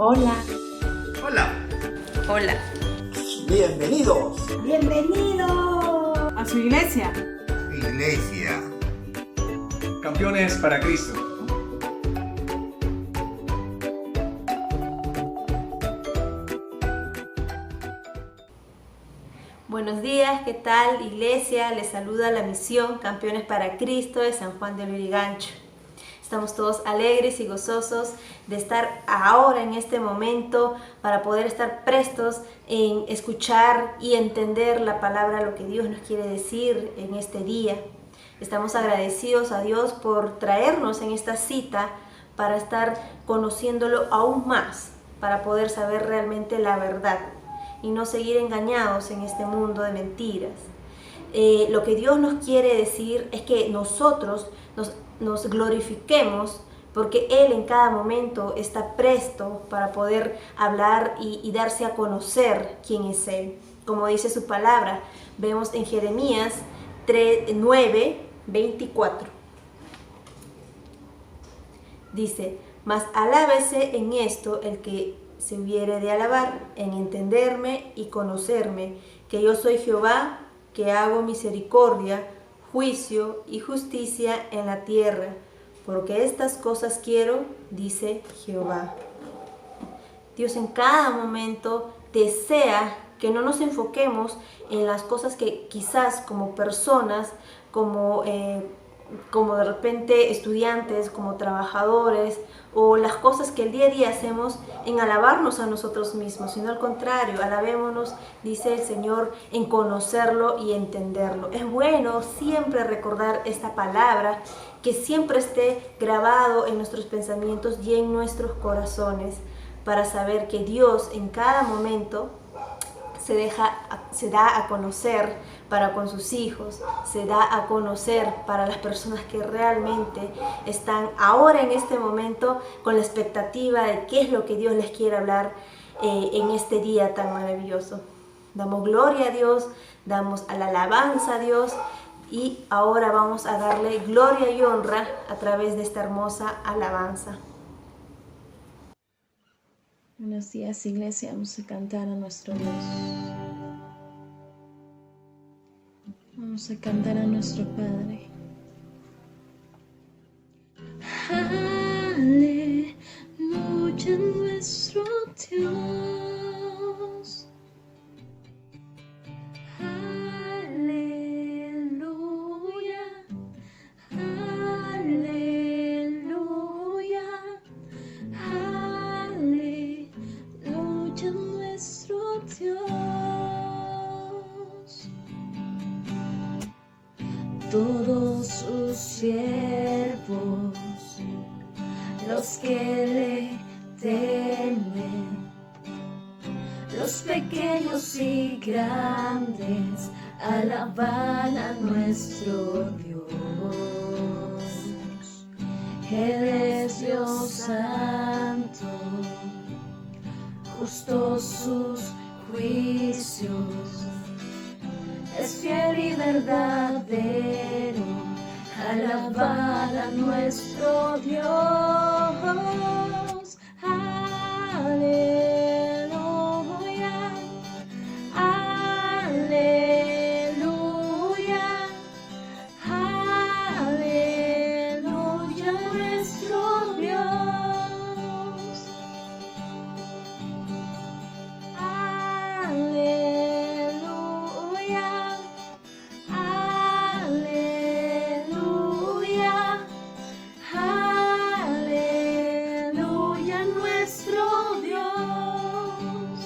Hola. Hola. Hola. Bienvenidos. Bienvenido a su iglesia. Iglesia. Campeones para Cristo. Buenos días, ¿qué tal, iglesia? Les saluda la misión Campeones para Cristo de San Juan de Lurigancho. Estamos todos alegres y gozosos de estar ahora en este momento para poder estar prestos en escuchar y entender la palabra, lo que Dios nos quiere decir en este día. Estamos agradecidos a Dios por traernos en esta cita para estar conociéndolo aún más, para poder saber realmente la verdad y no seguir engañados en este mundo de mentiras. Lo que Dios nos quiere decir es que nosotros nos glorifiquemos porque Él en cada momento está presto para poder hablar y darse a conocer quién es Él. Como dice su palabra, vemos en Jeremías 9:24. Dice: mas alábese en esto el que se hubiere de alabar, en entenderme y conocerme, que yo soy Jehová, que hago misericordia, juicio y justicia en la tierra, porque estas cosas quiero, dice Jehová. Dios en cada momento desea que no nos enfoquemos en las cosas que quizás como personas, como de repente estudiantes, como trabajadores, o las cosas que el día a día hacemos en alabarnos a nosotros mismos, sino al contrario, alabémonos, dice el Señor, en conocerlo y entenderlo. Es bueno siempre recordar esta palabra, que siempre esté grabado en nuestros pensamientos y en nuestros corazones, para saber que Dios en cada momento se da a conocer para con sus hijos, se da a conocer para las personas que realmente están ahora en este momento con la expectativa de qué es lo que Dios les quiere hablar en este día tan maravilloso. Damos gloria a Dios, damos a la alabanza a Dios y ahora vamos a darle gloria y honra a través de esta hermosa alabanza. Buenos días, iglesia. Vamos a cantar a nuestro Dios. Vamos a cantar a nuestro Padre. Aleluya, nuestro Dios. Aleluya, aleluya, aleluya, nuestro Dios. Todos sus siervos, los que le temen, los pequeños y grandes, alaban a nuestro Dios. Él es Dios santo, justos sus juicios, es fiel y verdadero, alabar a nuestro Dios. Aleluya, aleluya, aleluya, nuestro Dios. Aleluya, aleluya, aleluya, nuestro Dios.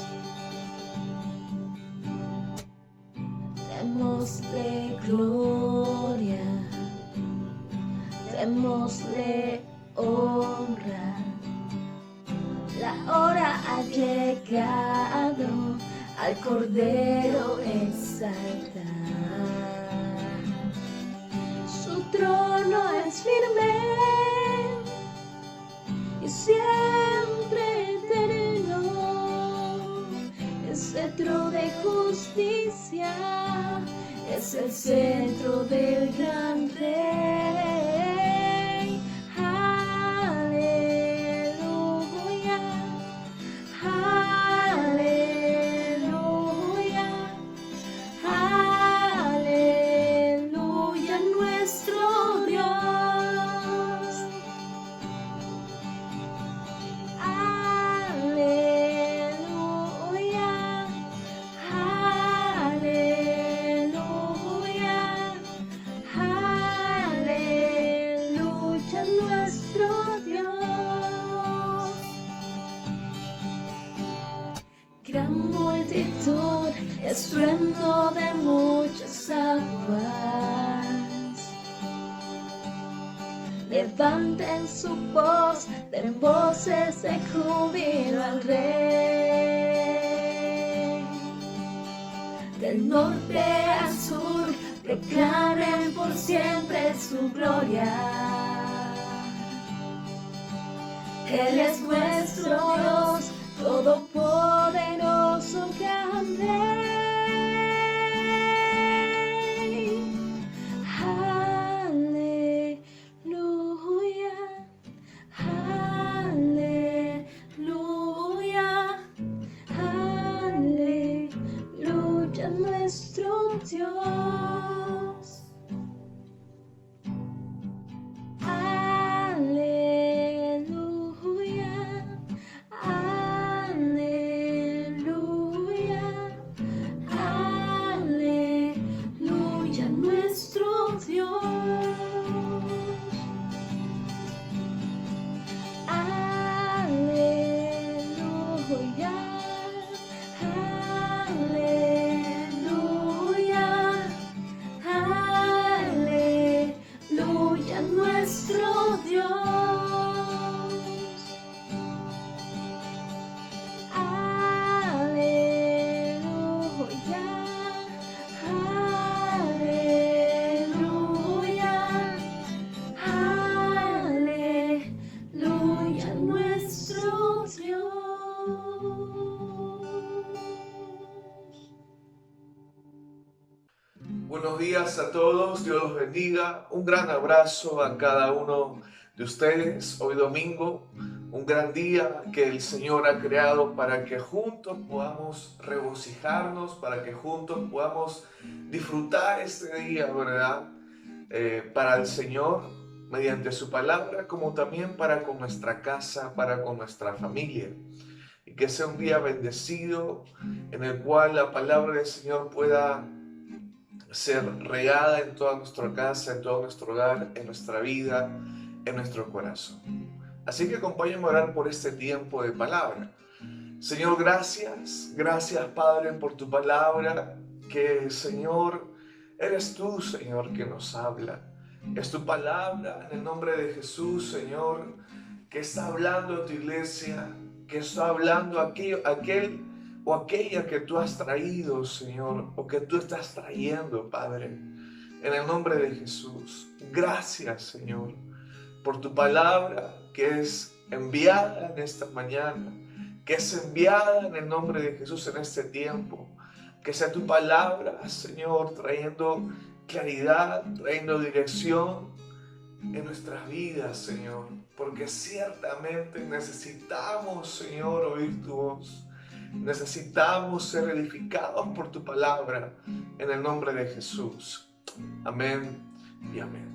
Démosle gloria, démosle honra. La hora ha llegado al Cordero exaltar. Su trono es firme y siempre eterno, es cetro de justicia, es el centro del gran rey. Aleluya, nuestro Dios. Aleluya, aleluya, aleluya, nuestro Dios. Gran multitud, estruendo de muchas aguas. Levanten su voz, den voces de júbilo al Rey. Del norte al sur, declaren por siempre su gloria. Él es nuestro Dios, todopoderoso, gran Rey. Aleluya, aleluya, aleluya, nuestro Dios. Aleluya, aleluya, aleluya, nuestro Dios. Aleluya, aleluya, aleluya, nuestro Dios. Aleluya, aleluya, aleluya, nuestro Dios. Buenos días a todos, Dios los bendiga. Un gran abrazo a cada uno de ustedes. Hoy domingo, un gran día que el Señor ha creado para que juntos podamos regocijarnos, para que juntos podamos disfrutar este día, ¿verdad? Para el Señor, mediante su palabra, como también para con nuestra casa, para con nuestra familia. Y que sea un día bendecido en el cual la palabra del Señor pueda ser regada en toda nuestra casa, en todo nuestro hogar, en nuestra vida, en nuestro corazón. Así que acompáñame a orar por este tiempo de palabra. Señor, gracias Padre por tu palabra, que Señor, eres tú, Señor, que nos habla. Es tu palabra en el nombre de Jesús, Señor, que está hablando a tu iglesia, que está hablando a aquel o aquella que tú has traído, Señor, o que tú estás trayendo, Padre, en el nombre de Jesús. Gracias, Señor, por tu palabra que es enviada en esta mañana, que es enviada en el nombre de Jesús en este tiempo. Que sea tu palabra, Señor, trayendo claridad, trayendo dirección en nuestras vidas, Señor, porque ciertamente necesitamos, Señor, oír tu voz. Necesitamos ser edificados por tu palabra en el nombre de Jesús. Amén y amén.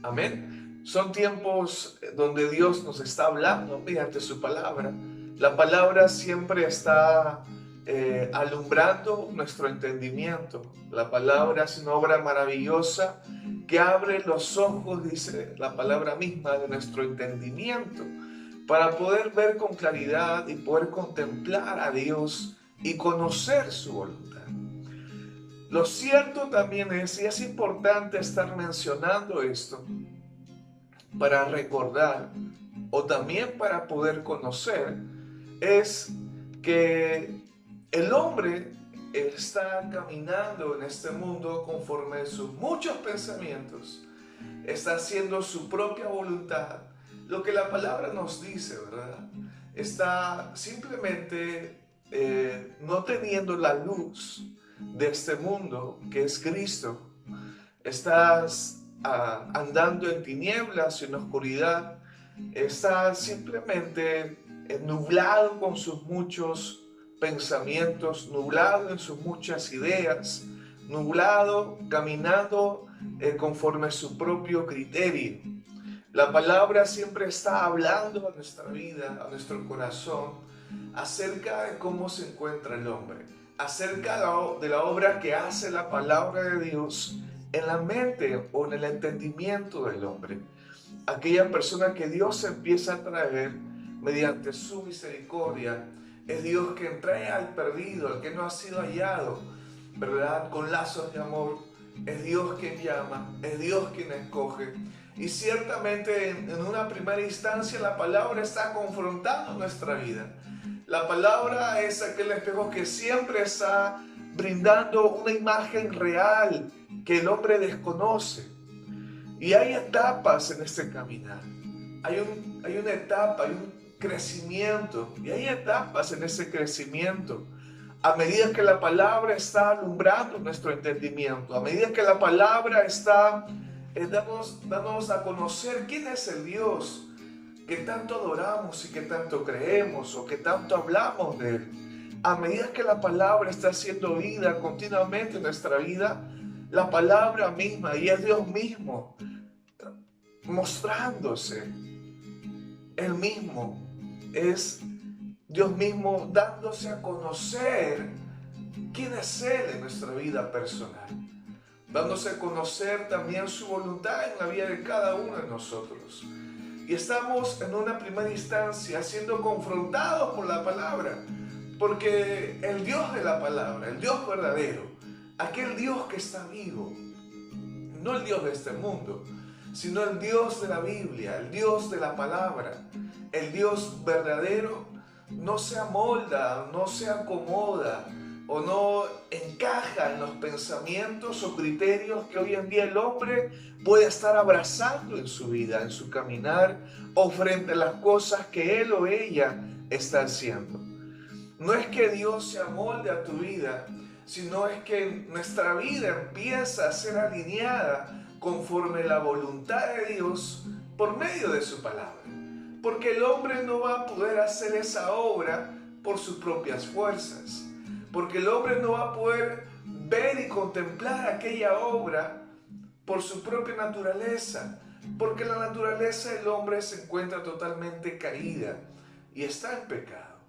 Amén. Son tiempos donde Dios nos está hablando mediante su palabra. La palabra siempre está alumbrando nuestro entendimiento. La palabra es una obra maravillosa que abre los ojos, dice la palabra misma, de nuestro entendimiento, para poder ver con claridad y poder contemplar a Dios y conocer su voluntad. Lo cierto también es, y es importante estar mencionando esto, para recordar o también para poder conocer, es que el hombre está caminando en este mundo conforme a sus muchos pensamientos, está haciendo su propia voluntad. Lo que la palabra nos dice, ¿verdad? Está simplemente no teniendo la luz de este mundo, que es Cristo. Estás andando en tinieblas y en oscuridad. Estás simplemente nublado con sus muchos pensamientos, nublado en sus muchas ideas, nublado, caminando conforme a su propio criterio. La palabra siempre está hablando a nuestra vida, a nuestro corazón, acerca de cómo se encuentra el hombre, acerca de la obra que hace la palabra de Dios en la mente o en el entendimiento del hombre. Aquella persona que Dios empieza a traer mediante su misericordia es Dios quien trae al perdido, al que no ha sido hallado, ¿verdad? Con lazos de amor. Es Dios quien llama, es Dios quien escoge. Y ciertamente en una primera instancia la palabra está confrontando nuestra vida. La palabra es aquel espejo que siempre está brindando una imagen real que el hombre desconoce. Y hay etapas en este caminar. Hay una etapa, hay un crecimiento. Y hay etapas en ese crecimiento. A medida que la palabra está alumbrando nuestro entendimiento, a medida que la palabra está dándonos a conocer quién es el Dios que tanto adoramos y que tanto creemos o que tanto hablamos de Él. A medida que la palabra está haciendo vida continuamente en nuestra vida, la palabra misma, y es Dios mismo mostrándose, Él mismo es Dios mismo dándose a conocer quién es Él en nuestra vida personal, dándose a conocer también su voluntad en la vida de cada uno de nosotros. Y estamos en una primera instancia siendo confrontados por la palabra, porque el Dios de la palabra, el Dios verdadero, aquel Dios que está vivo, no el Dios de este mundo, sino el Dios de la Biblia, el Dios de la palabra, el Dios verdadero, no se amolda, no se acomoda o no encaja en los pensamientos o criterios que hoy en día el hombre puede estar abrazando en su vida, en su caminar o frente a las cosas que él o ella está haciendo. No es que Dios se amolde a tu vida, sino es que nuestra vida empieza a ser alineada conforme la voluntad de Dios por medio de su palabra. Porque el hombre no va a poder hacer esa obra por sus propias fuerzas. Porque el hombre no va a poder ver y contemplar aquella obra por su propia naturaleza. Porque la naturaleza del hombre se encuentra totalmente caída y está en pecado.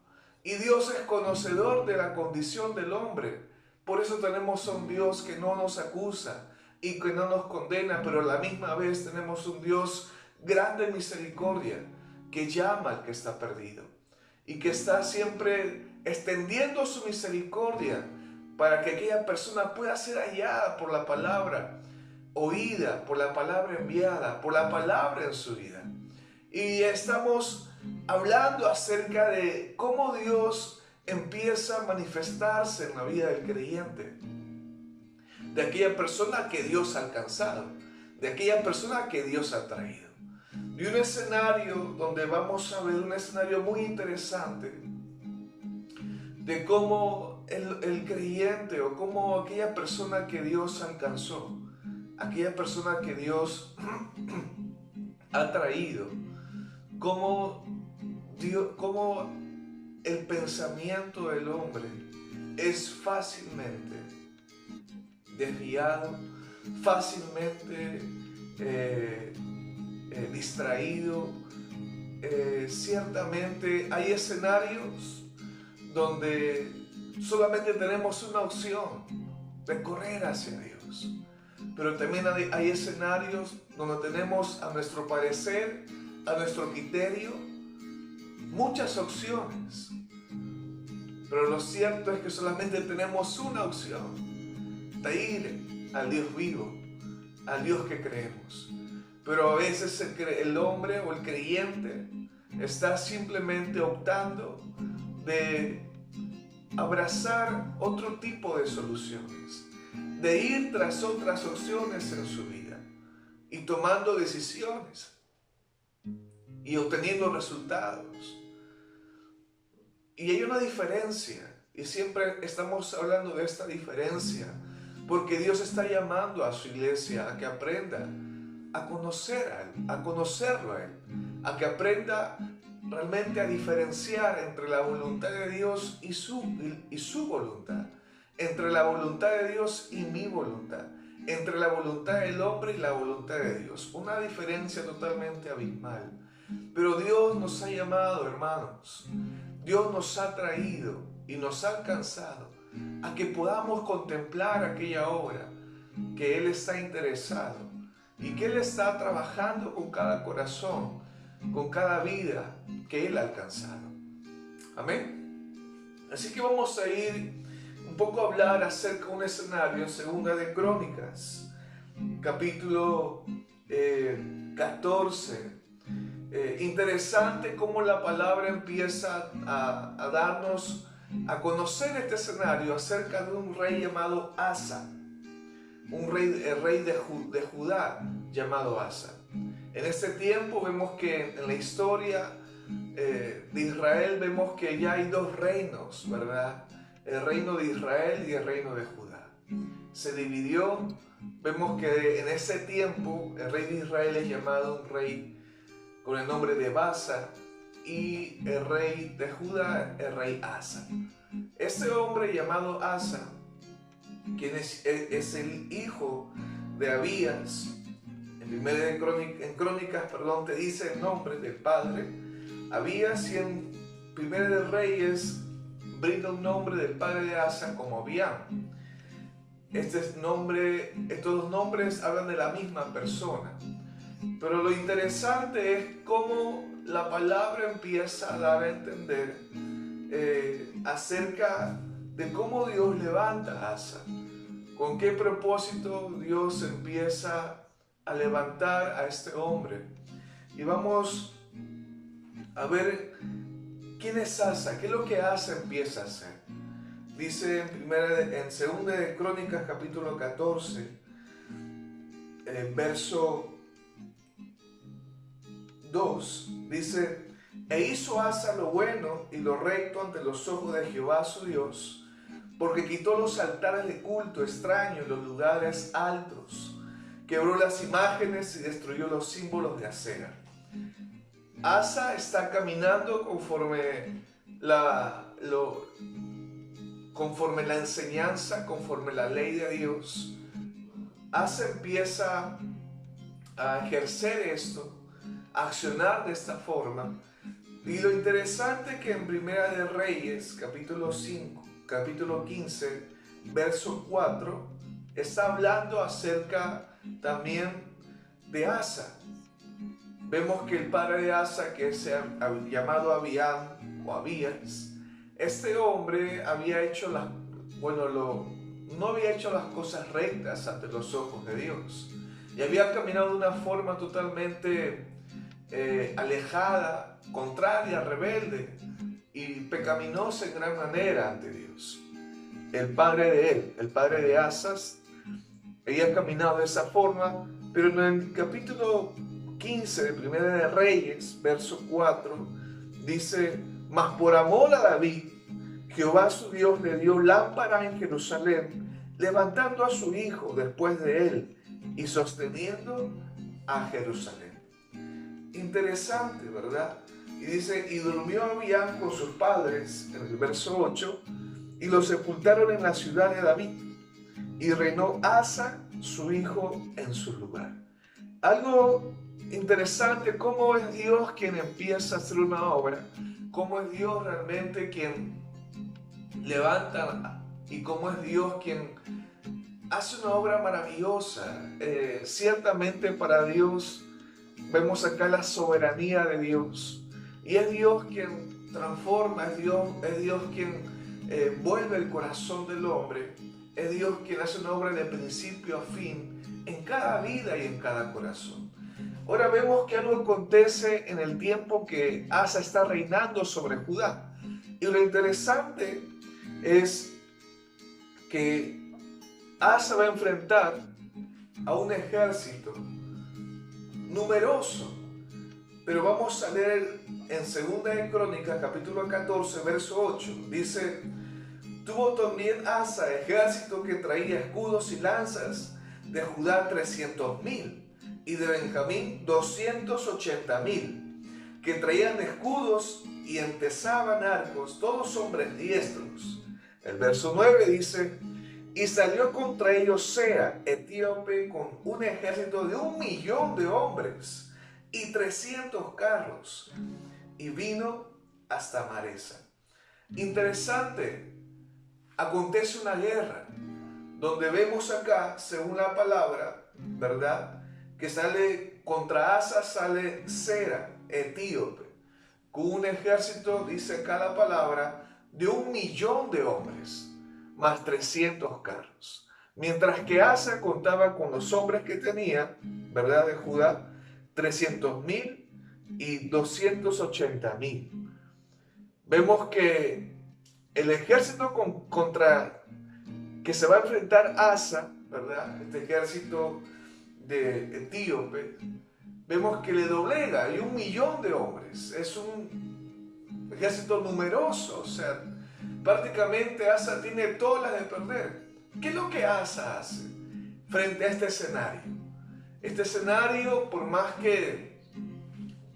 Y Dios es conocedor de la condición del hombre. Por eso tenemos a un Dios que no nos acusa y que no nos condena, pero a la misma vez tenemos un Dios grande en misericordia, que llama al que está perdido y que está siempre extendiendo su misericordia para que aquella persona pueda ser hallada por la palabra oída, por la palabra enviada, por la palabra en su vida. Y estamos hablando acerca de cómo Dios empieza a manifestarse en la vida del creyente, de aquella persona que Dios ha alcanzado, de aquella persona que Dios ha traído. Y un escenario donde vamos a ver un escenario muy interesante de cómo el creyente o cómo aquella persona que Dios alcanzó, aquella persona que Dios ha traído, cómo el pensamiento del hombre es fácilmente desviado, fácilmente distraído. Ciertamente hay escenarios donde solamente tenemos una opción de correr hacia Dios, pero también hay escenarios donde tenemos, a nuestro parecer, a nuestro criterio, muchas opciones, pero lo cierto es que solamente tenemos una opción de ir al Dios vivo, al Dios que creemos. Pero a veces el hombre o el creyente está simplemente optando de abrazar otro tipo de soluciones, de ir tras otras opciones en su vida y tomando decisiones y obteniendo resultados. Y hay una diferencia, y siempre estamos hablando de esta diferencia, porque Dios está llamando a su iglesia a que aprenda a conocer a Él, a conocerlo a Él, a que aprenda realmente a diferenciar entre la voluntad de Dios y su voluntad, entre la voluntad de Dios y mi voluntad, entre la voluntad del hombre y la voluntad de Dios. Una diferencia totalmente abismal. Pero Dios nos ha llamado, hermanos. Dios nos ha traído y nos ha alcanzado a que podamos contemplar aquella obra que Él está interesado y que Él está trabajando con cada corazón, con cada vida que Él ha alcanzado. Amén. Así que vamos a ir un poco a hablar acerca de un escenario en Segunda de Crónicas, capítulo 14. Interesante cómo la palabra empieza a darnos a conocer este escenario acerca de un rey llamado Asa, el rey de Judá llamado Asa. En este tiempo vemos que en la historia de Israel vemos que ya hay dos reinos, ¿verdad? El reino de Israel y el reino de Judá. Se dividió. Vemos que en ese tiempo el rey de Israel es llamado un rey con el nombre de Baasa, y el rey de Judá, el rey Asa. Este hombre llamado Asa, quien es el hijo de Abías, en Crónicas, te dice el nombre del padre Abías, y en Primera de Reyes brinda un nombre del padre de Asa como Abiam. Estos dos nombres hablan de la misma persona. Pero lo interesante es cómo la palabra empieza a dar a entender acerca de cómo Dios levanta a Asa. Con qué propósito Dios empieza a levantar a este hombre. Y vamos a ver quién es Asa, qué es lo que Asa empieza a hacer. Dice en Segunda de Crónicas capítulo 14, verso 2, dice: e hizo Asa lo bueno y lo recto ante los ojos de Jehová su Dios, porque quitó los altares de culto extraño y los lugares altos, quebró las imágenes y destruyó los símbolos de acera. Asa está caminando conforme la enseñanza, conforme la ley de Dios. Asa empieza a ejercer esto, a accionar de esta forma. Y lo interesante es que en Primera de Reyes, capítulo 15, verso 4, está hablando acerca también de Asa. Vemos que el padre de Asa, que es llamado Abiam o Abías, este hombre había hecho no había hecho las cosas rectas ante los ojos de Dios. Y había caminado de una forma totalmente alejada, contraria, rebelde y pecaminosa en gran manera ante Dios. El padre de Asas, había caminado de esa forma, pero en el capítulo 15 de Primera de Reyes, verso 4, dice: mas por amor a David, Jehová su Dios le dio lámpara en Jerusalén, levantando a su hijo después de él y sosteniendo a Jerusalén. Interesante, ¿verdad? Y dice: y durmió Abiam con sus padres, en el verso 8, y lo sepultaron en la ciudad de David, y reinó Asa, su hijo, en su lugar. Algo interesante, cómo es Dios quien empieza a hacer una obra, cómo es Dios realmente quien levanta, y cómo es Dios quien hace una obra maravillosa. Ciertamente para Dios vemos acá la soberanía de Dios, y es Dios quien transforma, es Dios quien vuelve el corazón del hombre, es Dios quien hace una obra de principio a fin en cada vida y en cada corazón. Ahora vemos que algo acontece en el tiempo que Asa está reinando sobre Judá, y lo interesante es que Asa va a enfrentar a un ejército numeroso. Pero vamos a leer en Segunda de Crónicas, capítulo 14, verso 8. Dice: tuvo también Asa ejército que traía escudos y lanzas, de Judá 300,000 y de Benjamín 280,000, que traían escudos y entesaban arcos, todos hombres diestros. El verso 9 dice: Y salió contra ellos Sera, etíope, con un ejército de 1.000.000 de hombres y 300 carros, y vino hasta Maresa. Interesante, acontece una guerra, donde vemos acá, según la palabra, ¿verdad?, que sale contra Asa, sale Sera, etíope, con un ejército, dice acá la palabra, de 1.000.000 de hombres, más 300 carros. Mientras que Asa contaba con los hombres que tenía, ¿verdad?, de Judá, 300.000 y 280.000. Vemos que el ejército contra que se va a enfrentar Asa, ¿verdad?, este ejército de etíope, vemos que le doblega, hay 1.000.000 de hombres, es un ejército numeroso, o sea, prácticamente Asa tiene todas las de perder. ¿Qué es lo que Asa hace frente a este escenario? Este escenario, por más que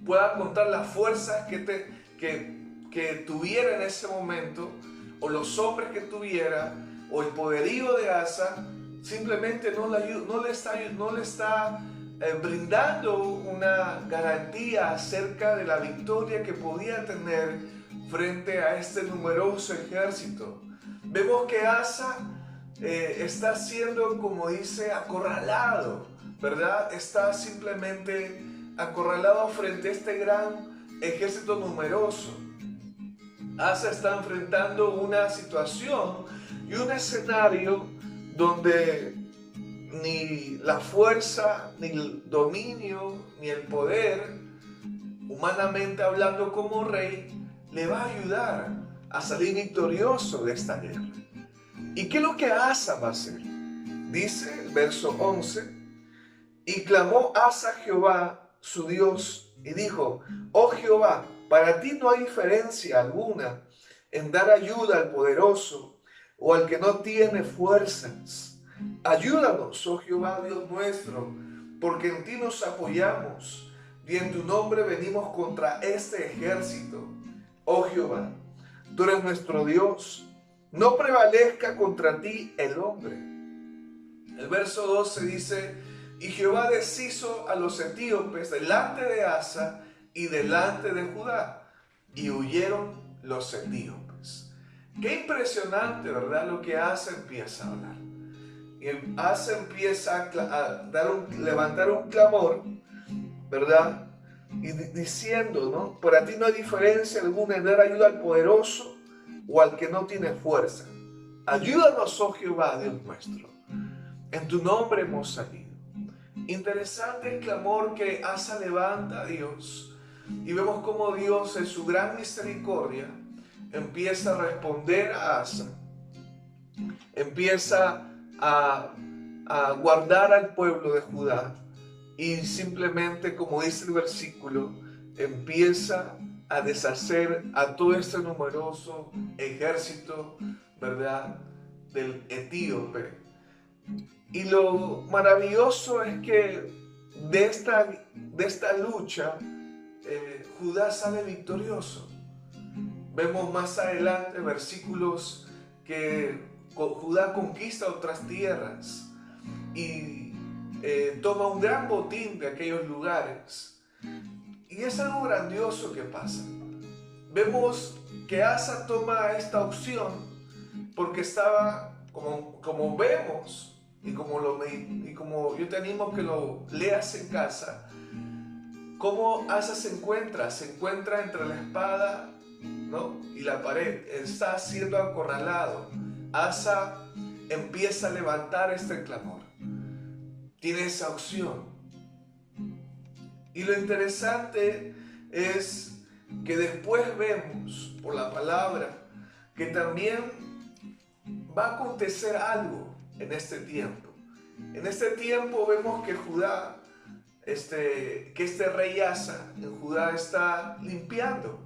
pueda contar las fuerzas que tuviera en ese momento, o los hombres que tuviera, o el poderío de Asa, simplemente no le está brindando una garantía acerca de la victoria que podía tener frente a este numeroso ejército. Vemos que Asa está siendo, como dice, acorralado, ¿verdad? Está simplemente acorralado frente a este gran ejército numeroso. Asa está enfrentando una situación y un escenario donde ni la fuerza, ni el dominio, ni el poder, humanamente hablando como rey, le va a ayudar a salir victorioso de esta guerra. ¿Y qué es lo que Asa va a hacer? Dice el verso 11, y clamó Asa a Jehová, su Dios, y dijo, oh Jehová, para ti no hay diferencia alguna en dar ayuda al poderoso o al que no tiene fuerzas. Ayúdanos, oh Jehová, Dios nuestro, porque en ti nos apoyamos y en tu nombre venimos contra este ejército. Oh Jehová, tú eres nuestro Dios, no prevalezca contra ti el hombre. El verso 12 dice, y Jehová deshizo a los etíopes delante de Asa y delante de Judá, y huyeron los etíopes. Qué impresionante, ¿verdad?, lo que Asa empieza a hablar. Y Asa empieza a levantar un clamor, ¿verdad?, y diciendo, ¿no?, para ti no hay diferencia alguna en dar ayuda al poderoso o al que no tiene fuerza. Ayúdanos, oh Jehová, Dios nuestro. En tu nombre hemos salido. Interesante el clamor que Asa levanta a Dios. Y vemos cómo Dios, en su gran misericordia, empieza a responder a Asa. Empieza a guardar al pueblo de Judá. Y simplemente, como dice el versículo, empieza a deshacer a todo este numeroso ejército, ¿verdad?, del etíope. Y lo maravilloso es que de esta lucha, Judá sale victorioso. Vemos más adelante versículos que Judá conquista otras tierras y toma un gran botín de aquellos lugares. Y es algo grandioso que pasa. Vemos que Asa toma esta opción porque estaba, como vemos, y como yo te animo que lo leas en casa, cómo Asa se encuentra entre la espada, ¿no?, y la pared. Está siendo acorralado. Asa empieza a levantar este clamor. Tiene esa opción. Y lo interesante es que después vemos por la palabra que también va a acontecer algo en este tiempo. En este tiempo vemos que Judá, que este rey Asa en Judá está limpiando,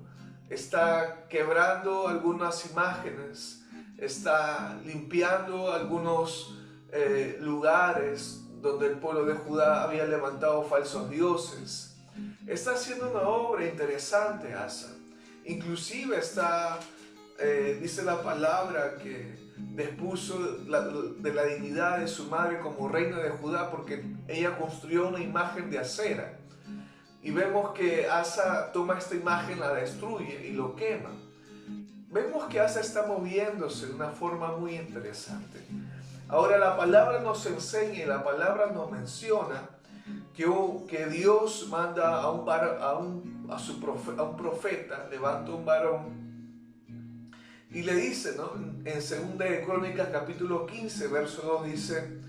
está quebrando algunas imágenes, está limpiando algunos lugares donde el pueblo de Judá había levantado falsos dioses. Está haciendo una obra interesante Asa. Inclusive está dice la palabra que despuso de la dignidad de su madre como reina de Judá porque ella construyó una imagen de acera. Y vemos que Asa toma esta imagen, la destruye y lo quema. Vemos que Asa está moviéndose de una forma muy interesante. Ahora la palabra nos enseña y la palabra nos menciona que Dios manda a un profeta, levanta un varón y le dice, ¿no? En 2 de Crónicas capítulo 15 verso 2 dice: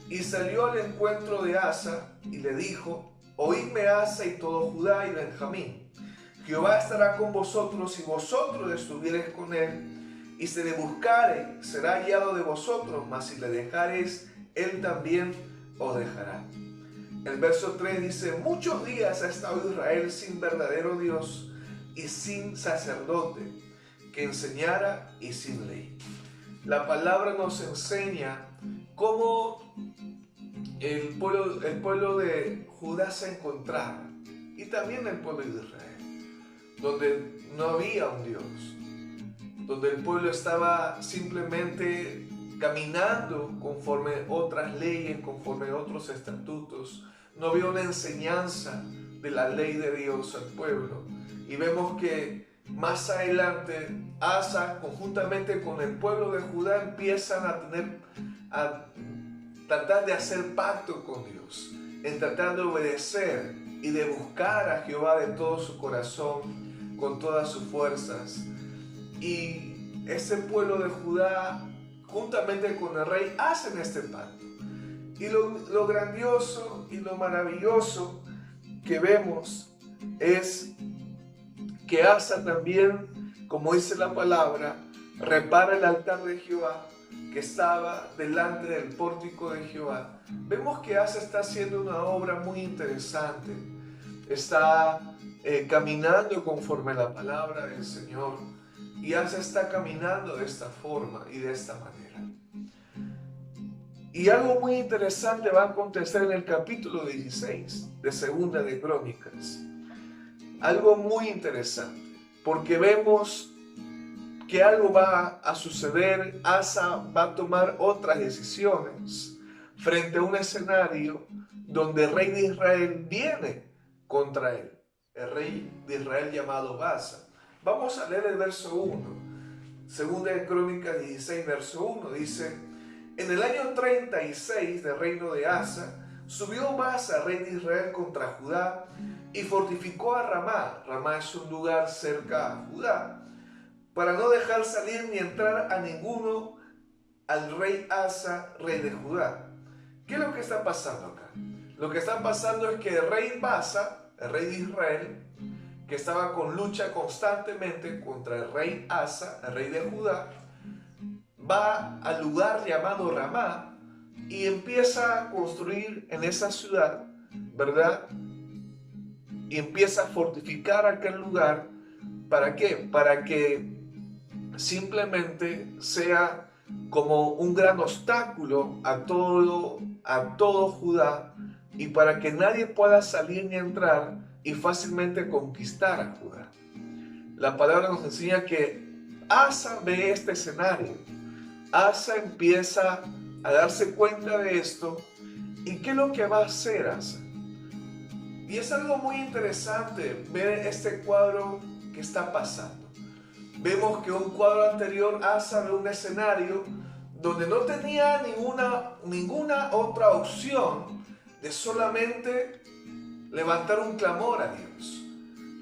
y salió al encuentro de Asa y le dijo: oídme Asa y todo Judá y Benjamín, Jehová estará con vosotros y vosotros estuviereis con él, y si le buscare será hallado de vosotros, mas si le dejareis, él también os dejará. El verso 3 dice: muchos días ha estado Israel sin verdadero Dios y sin sacerdote que enseñara y sin ley. La palabra nos enseña cómo el pueblo de Judá se encontraba, y también el pueblo de Israel, donde no había un Dios, donde el pueblo estaba simplemente caminando conforme otras leyes, conforme otros estatutos. No había una enseñanza de la ley de Dios al pueblo. Y vemos que más adelante Asa, conjuntamente con el pueblo de Judá, empiezan a tratar de hacer pacto con Dios, en tratar de obedecer y de buscar a Jehová de todo su corazón, con todas sus fuerzas. Y ese pueblo de Judá, juntamente con el rey, hacen este pacto. Y lo grandioso y lo maravilloso que vemos es que Asa también, como dice la palabra, repara el altar de Jehová que estaba delante del pórtico de Jehová. Vemos que Asa está haciendo una obra muy interesante. Está caminando conforme a la palabra del Señor. Y Asa está caminando de esta forma y de esta manera. Y algo muy interesante va a acontecer en el capítulo 16 de 2 de Crónicas. Algo muy interesante, porque vemos que algo va a suceder. Asa va a tomar otras decisiones frente a un escenario donde el rey de Israel viene contra él, el rey de Israel llamado Asa. Vamos a leer el verso 1, 2 de Crónicas 16, verso 1, dice: en el año 36 del reino de Asa, subió Asa, rey de Israel, contra Judá y fortificó a Ramá. Ramá es un lugar cerca a Judá, para no dejar salir ni entrar a ninguno al rey Asa, rey de Judá. ¿Qué es lo que está pasando acá? Lo que está pasando es que el rey Asa, el rey de Israel, que estaba con lucha constantemente contra el rey Asa, el rey de Judá, va al lugar llamado Ramá y empieza a construir en esa ciudad, ¿verdad? Y empieza a fortificar aquel lugar. ¿Para qué? Para que simplemente sea como un gran obstáculo a todo Judá, y para que nadie pueda salir ni entrar y fácilmente conquistar a Judá. La palabra nos enseña que Asa ve este escenario. Asa empieza a darse cuenta de esto. ¿Y qué es lo que va a hacer Asa? Y es algo muy interesante ver este cuadro que está pasando. Vemos que un cuadro anterior, Asa ve un escenario donde no tenía ninguna otra opción de solamente levantar un clamor a Dios.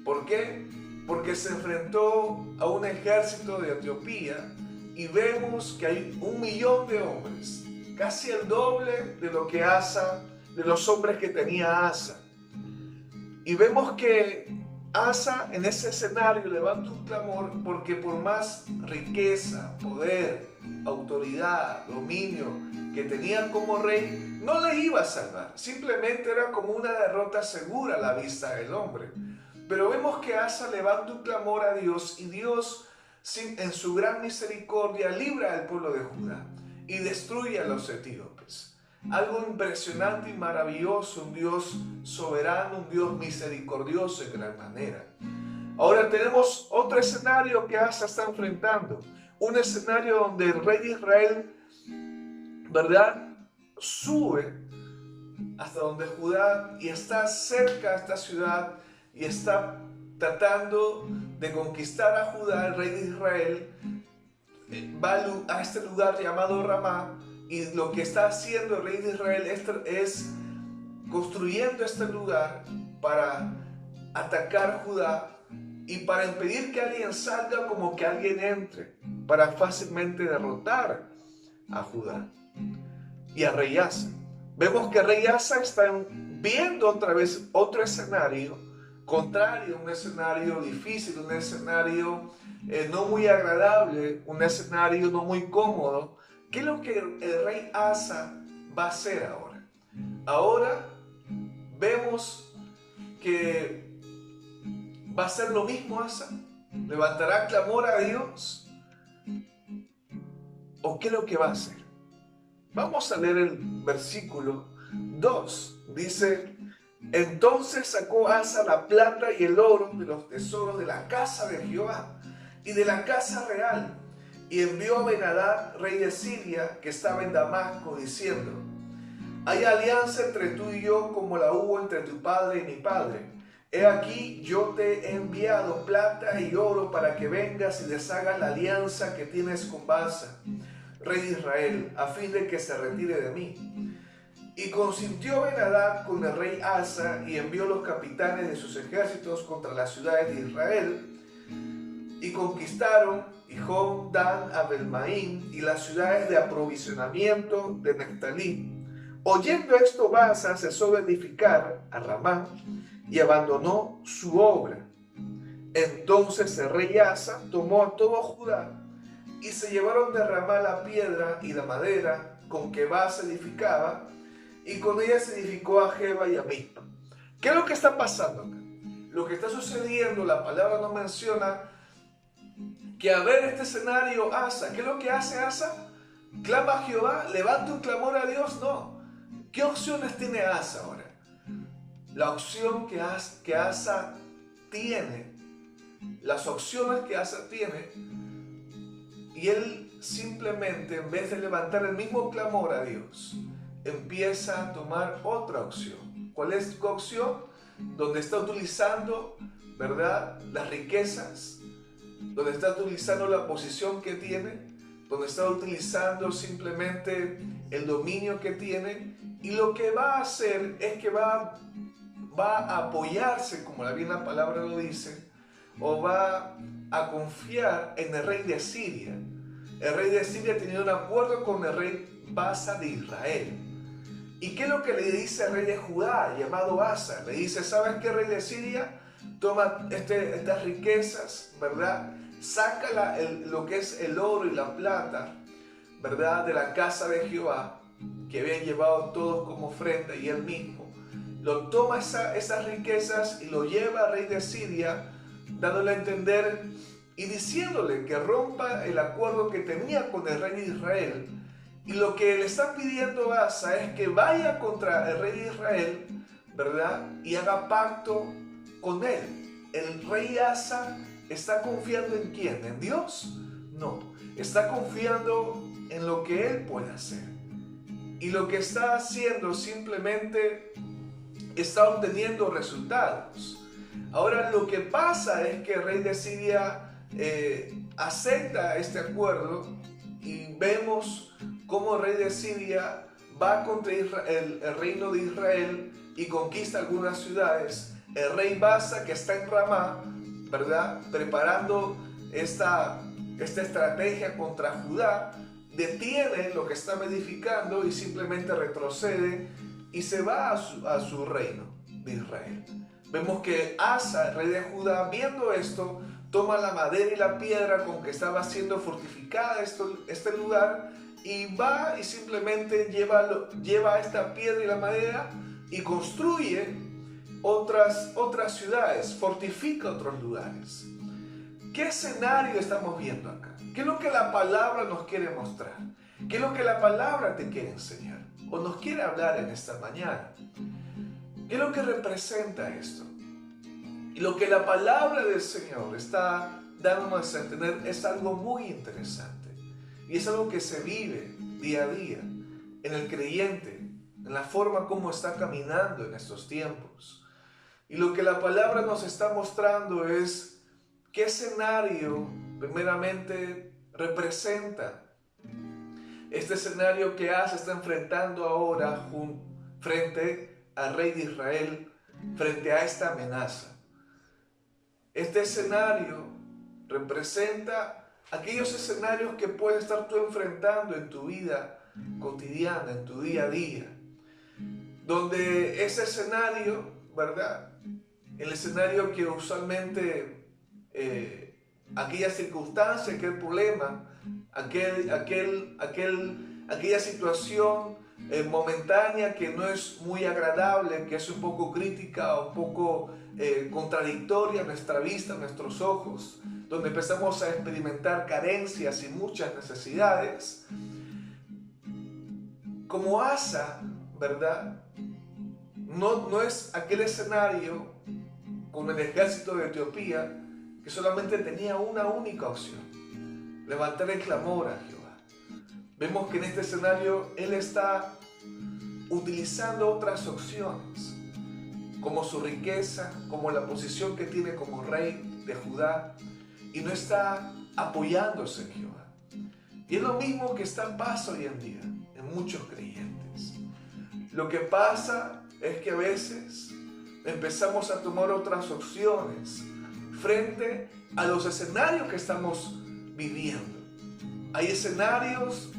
¿Por qué? Porque se enfrentó a un ejército de Etiopía y vemos que hay 1 millón de hombres, casi el doble de lo que de los hombres que tenía Asa. Y vemos que Asa en ese escenario levanta un clamor porque por más riqueza, poder, autoridad, dominio que tenía como rey, no le iba a salvar. Simplemente era como una derrota segura a la vista del hombre. Pero vemos que Asa levanta un clamor a Dios y Dios, en su gran misericordia, libra al pueblo de Judá y destruye a los etíopes. Algo impresionante y maravilloso, un Dios soberano, un Dios misericordioso de gran manera. Ahora tenemos otro escenario que Asa está enfrentando. Un escenario donde el rey de Israel, ¿verdad?, sube hasta donde Judá y está cerca de esta ciudad y está tratando de conquistar a Judá. El rey de Israel va a este lugar llamado Ramá, y lo que está haciendo el rey de Israel es construyendo este lugar para atacar Judá y para impedir que alguien salga, como que alguien entre, para fácilmente derrotar a Judá y a rey Asa. Vemos que rey Asa está viendo otra vez otro escenario contrario, un escenario difícil, un escenario no muy agradable, un escenario no muy cómodo. ¿Qué es lo que el rey Asa va a hacer ahora? Ahora vemos que va a hacer lo mismo Asa. ¿Levantará clamor a Dios? ¿O qué es lo que va a hacer? Vamos a leer el versículo 2. Dice: entonces sacó Asa la plata y el oro de los tesoros de la casa de Jehová y de la casa real, y envió a Ben-Hadad, rey de Siria, que estaba en Damasco, diciendo: hay alianza entre tú y yo como la hubo entre tu padre y mi padre. He aquí, yo te he enviado plata y oro para que vengas y deshagas la alianza que tienes con Baasa, rey de Israel, a fin de que se retire de mí. Y consintió Ben-Hadad con el rey Asa y envió los capitanes de sus ejércitos contra las ciudades de Israel, y conquistaron Hijón, Dan, Abel-Maim y las ciudades de aprovisionamiento de Neftalí. Oyendo esto, Baasa cesó de edificar a Ramá y abandonó su obra. Entonces el rey Asa tomó a todo Judá y se llevaron de Ramá la piedra y la madera con que Baasa edificaba, y con ella se edificó a Jeba y a Mizpa. ¿Qué es lo que está pasando acá? Lo que está sucediendo, la palabra no menciona que a ver este escenario Asa. ¿Qué es lo que hace Asa? ¿Clama a Jehová? ¿Levanta un clamor a Dios? No. ¿Qué opciones tiene Asa ahora? La opción que Asa tiene, las opciones que Asa tiene, y él simplemente, en vez de levantar el mismo clamor a Dios, empieza a tomar otra opción. ¿Cuál es su opción? Donde está utilizando, ¿verdad?, las riquezas, donde está utilizando la posición que tiene, donde está utilizando simplemente el dominio que tiene, y lo que va a hacer es que va a apoyarse, como bien la palabra lo dice, o va a confiar en el rey de Siria. El rey de Siria tenía un acuerdo con el rey Baasa de Israel. ¿Y qué es lo que le dice el rey de Judá, llamado Asa? Le dice: ¿sabes qué, rey de Siria? Toma estas riquezas, ¿verdad? Saca lo que es el oro y la plata, ¿verdad?, de la casa de Jehová, que habían llevado todos como ofrenda, y él mismo lo toma esas riquezas y lo lleva al rey de Siria, dándole a entender y diciéndole que rompa el acuerdo que tenía con el rey de Israel. Y lo que le está pidiendo Asa es que vaya contra el rey de Israel, ¿verdad?, y haga pacto con él. El rey Asa está confiando ¿en quién? ¿En Dios? No, está confiando en lo que él puede hacer. Y lo que está haciendo simplemente está obteniendo resultados. Ahora lo que pasa es que el rey de Siria acepta este acuerdo, y vemos cómo el rey de Siria va contra el reino de Israel y conquista algunas ciudades. El rey Baasa, que está en Ramá, ¿verdad?, preparando esta estrategia contra Judá, detiene lo que estaba edificando y simplemente retrocede y se va a su reino de Israel. Vemos que Asa, el rey de Judá, viendo esto, toma la madera y la piedra con que estaba siendo fortificada este lugar, y va y simplemente lleva esta piedra y la madera y construye otras ciudades, fortifica otros lugares. ¿Qué escenario estamos viendo acá? ¿Qué es lo que la palabra nos quiere mostrar? ¿Qué es lo que la palabra te quiere enseñar o nos quiere hablar en esta mañana? ¿Qué es lo que representa esto? Y lo que la palabra del Señor está dándonos a entender es algo muy interesante. Y es algo que se vive día a día en el creyente, en la forma como está caminando en estos tiempos. Y lo que la palabra nos está mostrando es qué escenario primeramente representa este escenario que Asa está enfrentando ahora frente al rey de Israel, frente a esta amenaza. Este escenario representa aquellos escenarios que puedes estar tú enfrentando en tu vida cotidiana, en tu día a día, donde ese escenario, ¿verdad? El escenario que usualmente aquella circunstancia, aquel problema, aquella situación momentánea que no es muy agradable, que es un poco crítica, un poco contradictoria a nuestra vista, a nuestros ojos, donde empezamos a experimentar carencias y muchas necesidades. Como Asa, ¿verdad? No es aquel escenario con el ejército de Etiopía que solamente tenía una única opción: levantar el clamor a Jehová. Vemos que en este escenario él está utilizando otras opciones, como su riqueza, como la posición que tiene como rey de Judá, y no está apoyándose en Jehová. Y es lo mismo que pasa hoy en día en muchos creyentes. Lo que pasa es que a veces empezamos a tomar otras opciones frente a los escenarios que estamos viviendo. Hay escenarios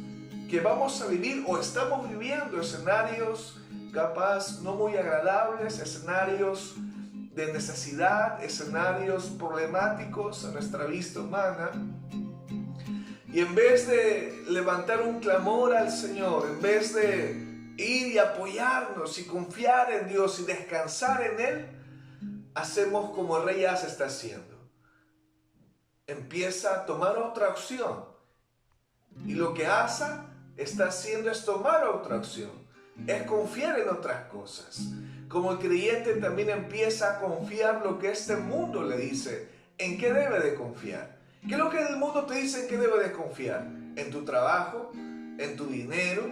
que vamos a vivir o estamos viviendo, escenarios capaz no muy agradables, escenarios de necesidad, escenarios problemáticos a nuestra vista humana. Y en vez de levantar un clamor al Señor, en vez de ir y apoyarnos y confiar en Dios y descansar en Él, hacemos como el rey Asa está haciendo. Empieza a tomar otra opción. Y lo que Asa está haciendo es tomar otra opción, es confiar en otras cosas. Como el creyente también empieza a confiar lo que este mundo le dice, en qué debe de confiar. ¿Qué es lo que el mundo te dice en qué debe de confiar? ¿En tu trabajo? ¿En tu dinero?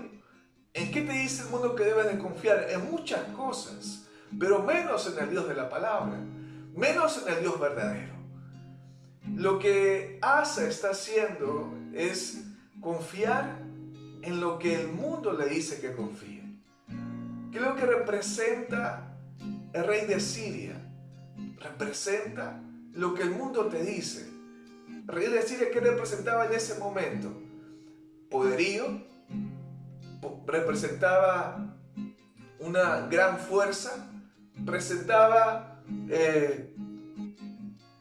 ¿En qué te dice el mundo que debes de confiar? En muchas cosas, pero menos en el Dios de la palabra, menos en el Dios verdadero. Lo que Asa está haciendo es confiar en lo que el mundo le dice que confíe. ¿Qué es lo que representa el rey de Siria? Representa lo que el mundo te dice. El rey de Siria, ¿qué representaba en ese momento? Poderío, representaba una gran fuerza, representaba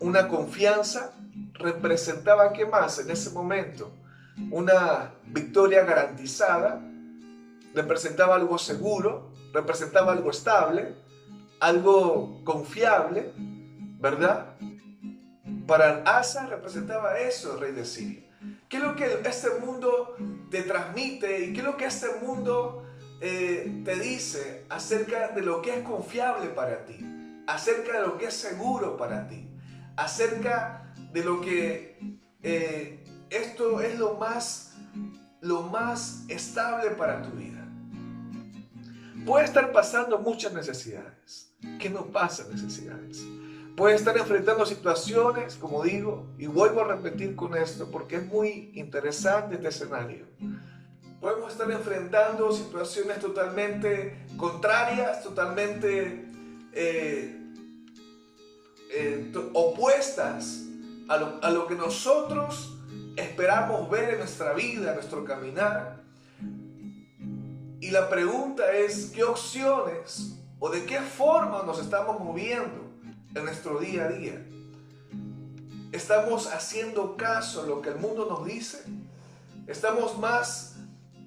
una confianza, representaba, ¿qué más en ese momento? Una victoria garantizada, representaba algo seguro, representaba algo estable, algo confiable, ¿verdad? Para Asa representaba eso el rey de Siria. ¿Qué es lo que este mundo te transmite y qué es lo que este mundo te dice acerca de lo que es confiable para ti, acerca de lo que es seguro para ti, acerca de lo que esto es lo más estable para tu vida? Puede estar pasando muchas necesidades. ¿Qué no pasa necesidades? Puede estar enfrentando situaciones, como digo, y vuelvo a repetir con esto porque es muy interesante este escenario. Podemos estar enfrentando situaciones totalmente contrarias, totalmente opuestas a lo que nosotros esperamos ver en nuestra vida, en nuestro caminar. Y la pregunta es, ¿qué opciones o de qué forma nos estamos moviendo en nuestro día a día? ¿Estamos haciendo caso a lo que el mundo nos dice? ¿Estamos más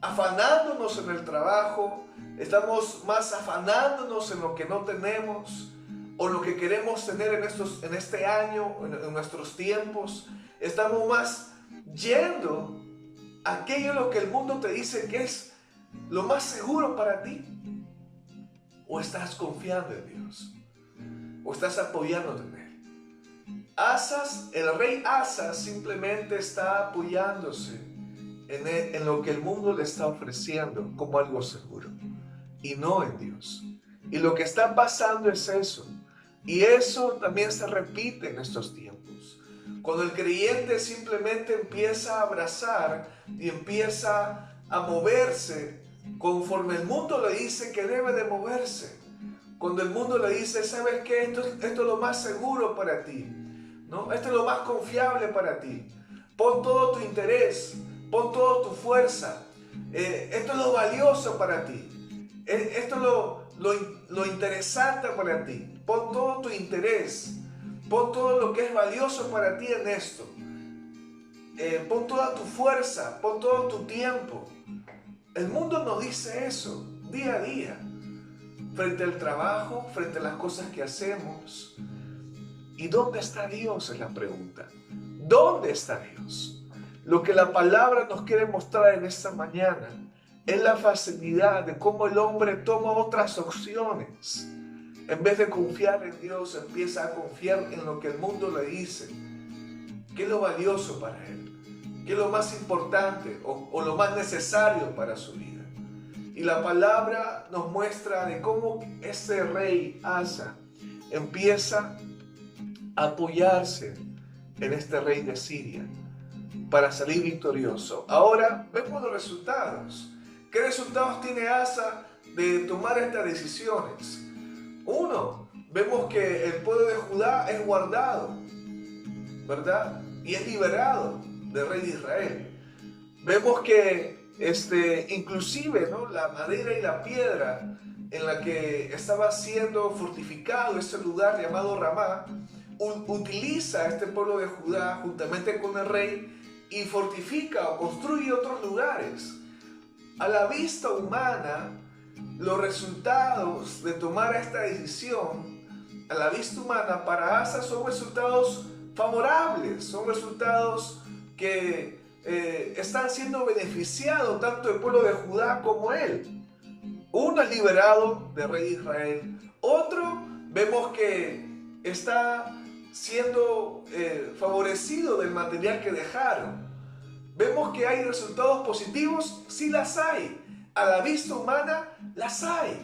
afanándonos en el trabajo? ¿Estamos más afanándonos en lo que no tenemos o lo que queremos tener en este año, en nuestros tiempos? ¿Estamos más yendo a aquello lo que el mundo te dice que es lo más seguro para ti? ¿O estás confiando en Dios? o estás apoyándote en él? El rey Asa simplemente está apoyándose en lo que el mundo le está ofreciendo como algo seguro y no en Dios. Y lo que está pasando es eso. Y eso también se repite en estos tiempos. Cuando el creyente simplemente empieza a abrazar y empieza a moverse conforme el mundo le dice que debe de moverse. Cuando el mundo le dice, ¿sabes qué? Esto es lo más seguro para ti, ¿no? Esto es lo más confiable para ti. Pon todo tu interés, pon toda tu fuerza. Esto es lo valioso para ti. Esto es lo interesante para ti. Pon todo tu interés. Pon todo lo que es valioso para ti en esto. Pon toda tu fuerza, pon todo tu tiempo. El mundo nos dice eso día a día. Frente al trabajo, frente a las cosas que hacemos. ¿Y dónde está Dios? Es la pregunta. ¿Dónde está Dios? Lo que la palabra nos quiere mostrar en esta mañana es la facilidad de cómo el hombre toma otras opciones. En vez de confiar en Dios, empieza a confiar en lo que el mundo le dice. ¿Qué es lo valioso para él? ¿Qué es lo más importante o lo más necesario para su vida? Y la palabra nos muestra de cómo este rey Asa empieza a apoyarse en este rey de Siria para salir victorioso. Ahora vemos los resultados. ¿Qué resultados tiene Asa de tomar estas decisiones? Uno, vemos que el pueblo de Judá es guardado, ¿verdad? Y es liberado del rey de Israel. Vemos que inclusive, ¿no?, la madera y la piedra en la que estaba siendo fortificado este lugar llamado Ramá, utiliza este pueblo de Judá juntamente con el rey y fortifica o construye otros lugares. A la vista humana, los resultados de tomar esta decisión, a la vista humana, para Asa son resultados favorables, son resultados que están siendo beneficiados tanto el pueblo de Judá como él. Uno es liberado del rey de Israel, otro vemos que está siendo favorecido del material que dejaron. Vemos que hay resultados positivos, sí las hay. A la vista humana las hay.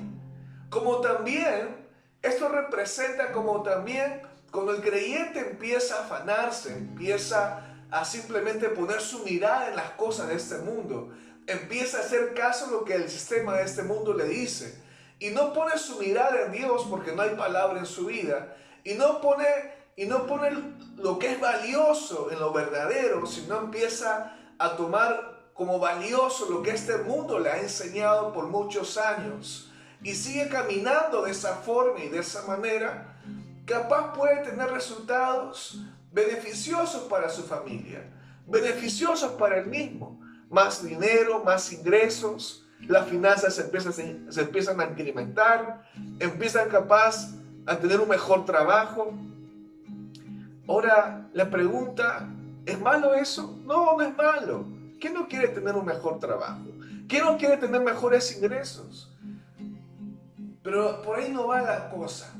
Como también, esto representa como también cuando el creyente empieza a afanarse, empieza a simplemente poner su mirada en las cosas de este mundo, empieza a hacer caso a lo que el sistema de este mundo le dice y no pone su mirada en Dios porque no hay palabra en su vida y no pone lo que es valioso en lo verdadero, sino empieza a tomar como valioso lo que este mundo le ha enseñado por muchos años y sigue caminando de esa forma y de esa manera, capaz puede tener resultados beneficiosos para su familia, beneficiosos para él mismo. Más dinero, más ingresos, las finanzas se empiezan a incrementar, empiezan capaz a tener un mejor trabajo. Ahora, la pregunta, ¿es malo eso? No, no es malo. ¿Quién no quiere tener un mejor trabajo? ¿Quién no quiere tener mejores ingresos? Pero por ahí no va la cosa.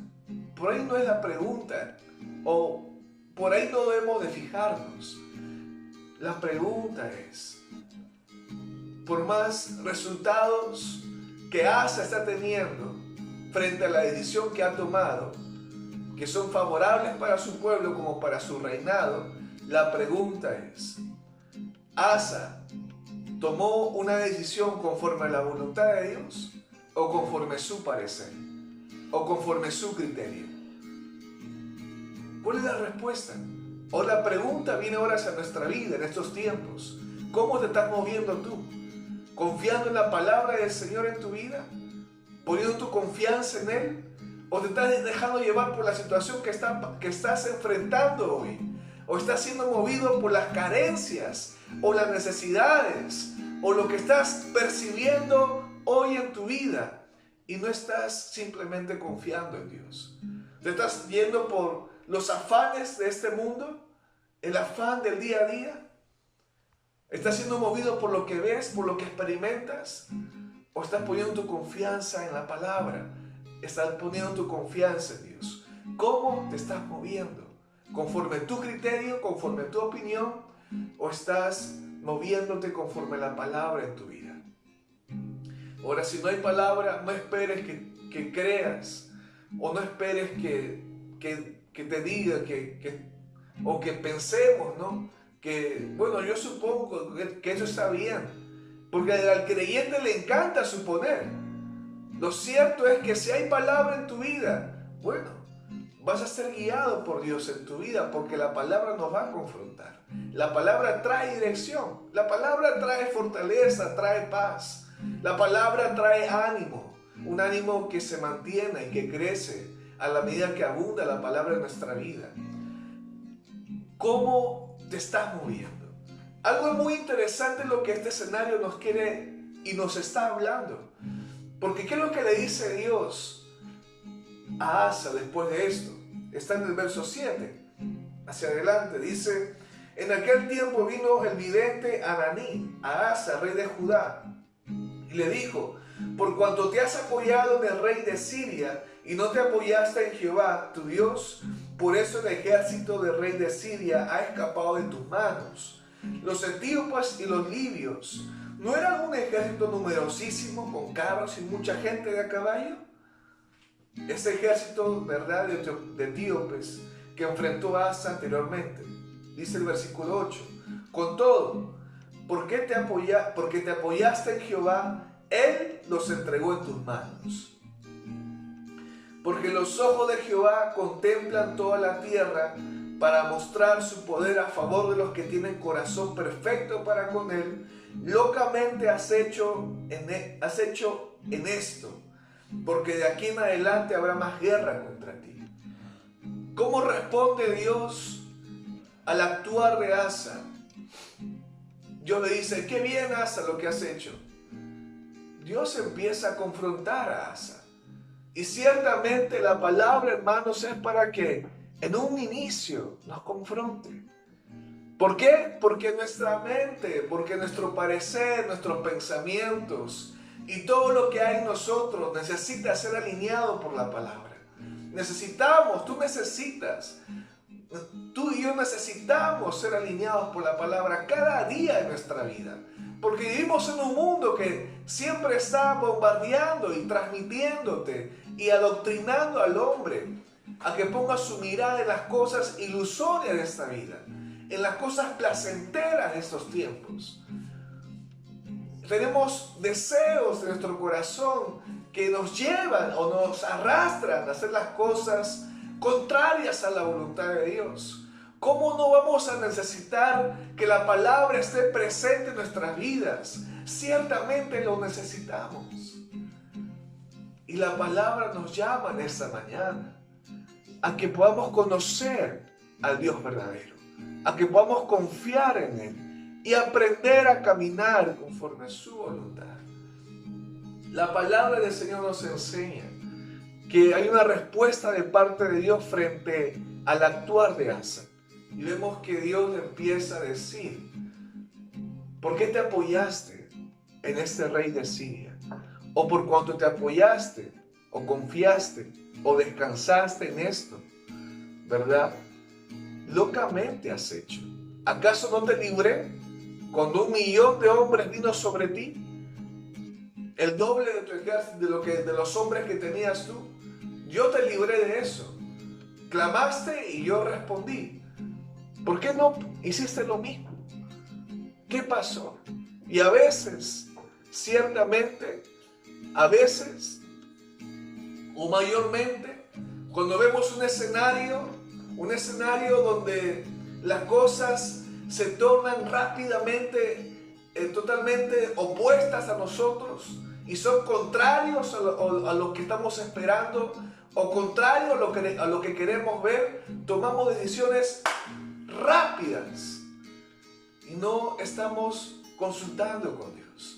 Por ahí no es la pregunta. O por ahí no debemos de fijarnos. La pregunta es, por más resultados que Asa está teniendo frente a la decisión que ha tomado, que son favorables para su pueblo como para su reinado, la pregunta es, ¿Asa tomó una decisión conforme a la voluntad de Dios o conforme su parecer o conforme su criterio? ¿Cuál es la respuesta? O la pregunta viene ahora hacia nuestra vida en estos tiempos. ¿Cómo te estás moviendo tú? ¿Confiando en la palabra del Señor en tu vida? ¿Poniendo tu confianza en Él? ¿O te estás dejando llevar por la situación que estás enfrentando hoy? ¿O estás siendo movido por las carencias o las necesidades o lo que estás percibiendo hoy en tu vida? Y no estás simplemente confiando en Dios. ¿Te estás yendo por los afanes de este mundo? ¿El afán del día a día? ¿Estás siendo movido por lo que ves, por lo que experimentas? ¿O estás poniendo tu confianza en la palabra? ¿Estás poniendo tu confianza en Dios? ¿Cómo te estás moviendo? ¿Conforme tu criterio, conforme tu opinión, o estás moviéndote conforme la palabra en tu vida? Ahora, si no hay palabra, no esperes que creas, o no esperes que te diga, o que pensemos, ¿no? Que, bueno, yo supongo que eso está bien, porque al creyente le encanta suponer. Lo cierto es que si hay palabra en tu vida, bueno, vas a ser guiado por Dios en tu vida, porque la palabra nos va a confrontar. La palabra trae dirección, la palabra trae fortaleza, trae paz, la palabra trae ánimo, un ánimo que se mantiene y que crece a la medida que abunda la palabra en nuestra vida. ¿Cómo te estás moviendo? Algo muy interesante es lo que este escenario nos quiere y nos está hablando. Porque ¿qué es lo que le dice Dios a Asa después de esto? Está en el verso 7. Hacia adelante dice: en aquel tiempo vino el vidente Ananí a Asa, rey de Judá, y le dijo: por cuanto te has apoyado en el rey de Siria y no te apoyaste en Jehová tu Dios, por eso el ejército del rey de Siria ha escapado de tus manos. Los etíopes y los libios, ¿no era un ejército numerosísimo con carros y mucha gente de a caballo? Ese ejército, ¿verdad?, de etíopes que enfrentó a Asa anteriormente. Dice el versículo 8: con todo, porque te apoyaste en Jehová, Él los entregó en tus manos. Porque los ojos de Jehová contemplan toda la tierra para mostrar su poder a favor de los que tienen corazón perfecto para con Él. Locamente has hecho en esto, porque de aquí en adelante habrá más guerra contra ti. ¿Cómo responde Dios al actuar de Asa? Dios le dice: qué bien, Asa, lo que has hecho. Dios empieza a confrontar a Asa. Y ciertamente la palabra, hermanos, es para que en un inicio nos confronte. ¿Por qué? Porque nuestra mente, porque nuestro parecer, nuestros pensamientos y todo lo que hay en nosotros necesita ser alineado por la palabra. Tú y yo necesitamos ser alineados por la palabra cada día de nuestra vida. Porque vivimos en un mundo que siempre está bombardeando y transmitiéndote y adoctrinando al hombre a que ponga su mirada en las cosas ilusorias de esta vida, en las cosas placenteras de estos tiempos. Tenemos deseos de nuestro corazón que nos llevan o nos arrastran a hacer las cosas contrarias a la voluntad de Dios. ¿Cómo no vamos a necesitar que la palabra esté presente en nuestras vidas? Ciertamente lo necesitamos. Y la palabra nos llama en esta mañana a que podamos conocer al Dios verdadero, a que podamos confiar en Él y aprender a caminar conforme a su voluntad. La palabra del Señor nos enseña que hay una respuesta de parte de Dios frente al actuar de Asa. Y vemos que Dios le empieza a decir: ¿por qué te apoyaste en este rey de Siria? O por cuanto te apoyaste, o confiaste, o descansaste en esto, ¿verdad? Locamente has hecho. ¿Acaso no te libré cuando 1.000.000 de hombres vino sobre ti? El doble de tu ejército, de los hombres que tenías tú. Yo te libré de eso. Clamaste y yo respondí. ¿Por qué no hiciste lo mismo? ¿Qué pasó? Y a veces, ciertamente, a veces, o mayormente, cuando vemos un escenario donde las cosas se tornan rápidamente, totalmente opuestas a nosotros y son contrarios a lo que estamos esperando o contrario a lo que queremos ver, tomamos decisiones rápidas y no estamos consultando con Dios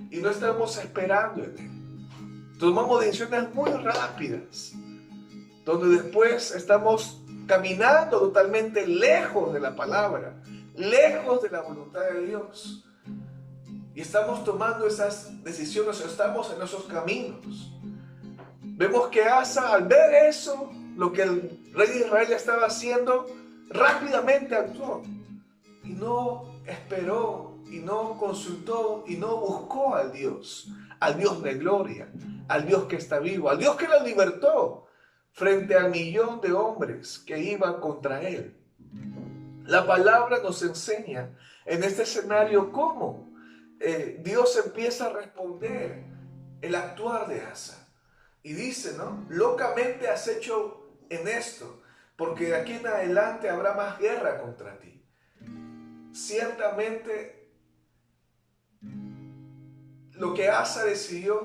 y no estamos esperando en Él. Tomamos decisiones muy rápidas donde después estamos caminando totalmente lejos de la palabra, lejos de la voluntad de Dios, y estamos tomando esas decisiones, estamos en esos caminos. Vemos que Asa, al ver eso, lo que el rey de Israel estaba haciendo, rápidamente actuó. Y no esperó, y no consultó, y no buscó al Dios de gloria, al Dios que está vivo, al Dios que lo libertó frente al millón de hombres que iban contra él. La palabra nos enseña en este escenario cómo Dios empieza a responder el actuar de Asa. Y dice, ¿no? Locamente has hecho en esto, porque de aquí en adelante habrá más guerra contra ti. Ciertamente, lo que Asa decidió,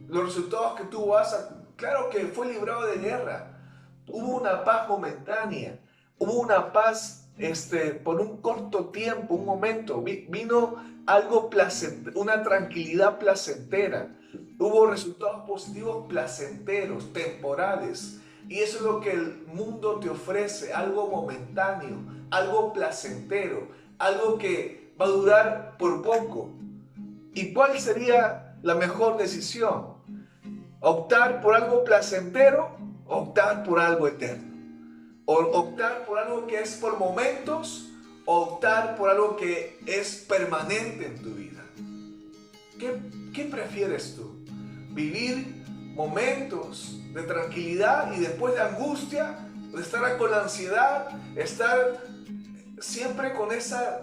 los resultados que tuvo Asa, claro que fue librado de guerra. Hubo una paz momentánea, hubo una paz por un corto tiempo, un momento. Vino algo placentero, una tranquilidad placentera. Hubo resultados positivos placenteros, temporales. Y eso es lo que el mundo te ofrece, algo momentáneo, algo placentero, algo que va a durar por poco. ¿Y cuál sería la mejor decisión? ¿Optar por algo placentero o optar por algo eterno? ¿O optar por algo que es por momentos o optar por algo que es permanente en tu vida? ¿Qué prefieres tú? ¿Vivir momentos de tranquilidad y después de angustia, de estar con la ansiedad, estar siempre con esa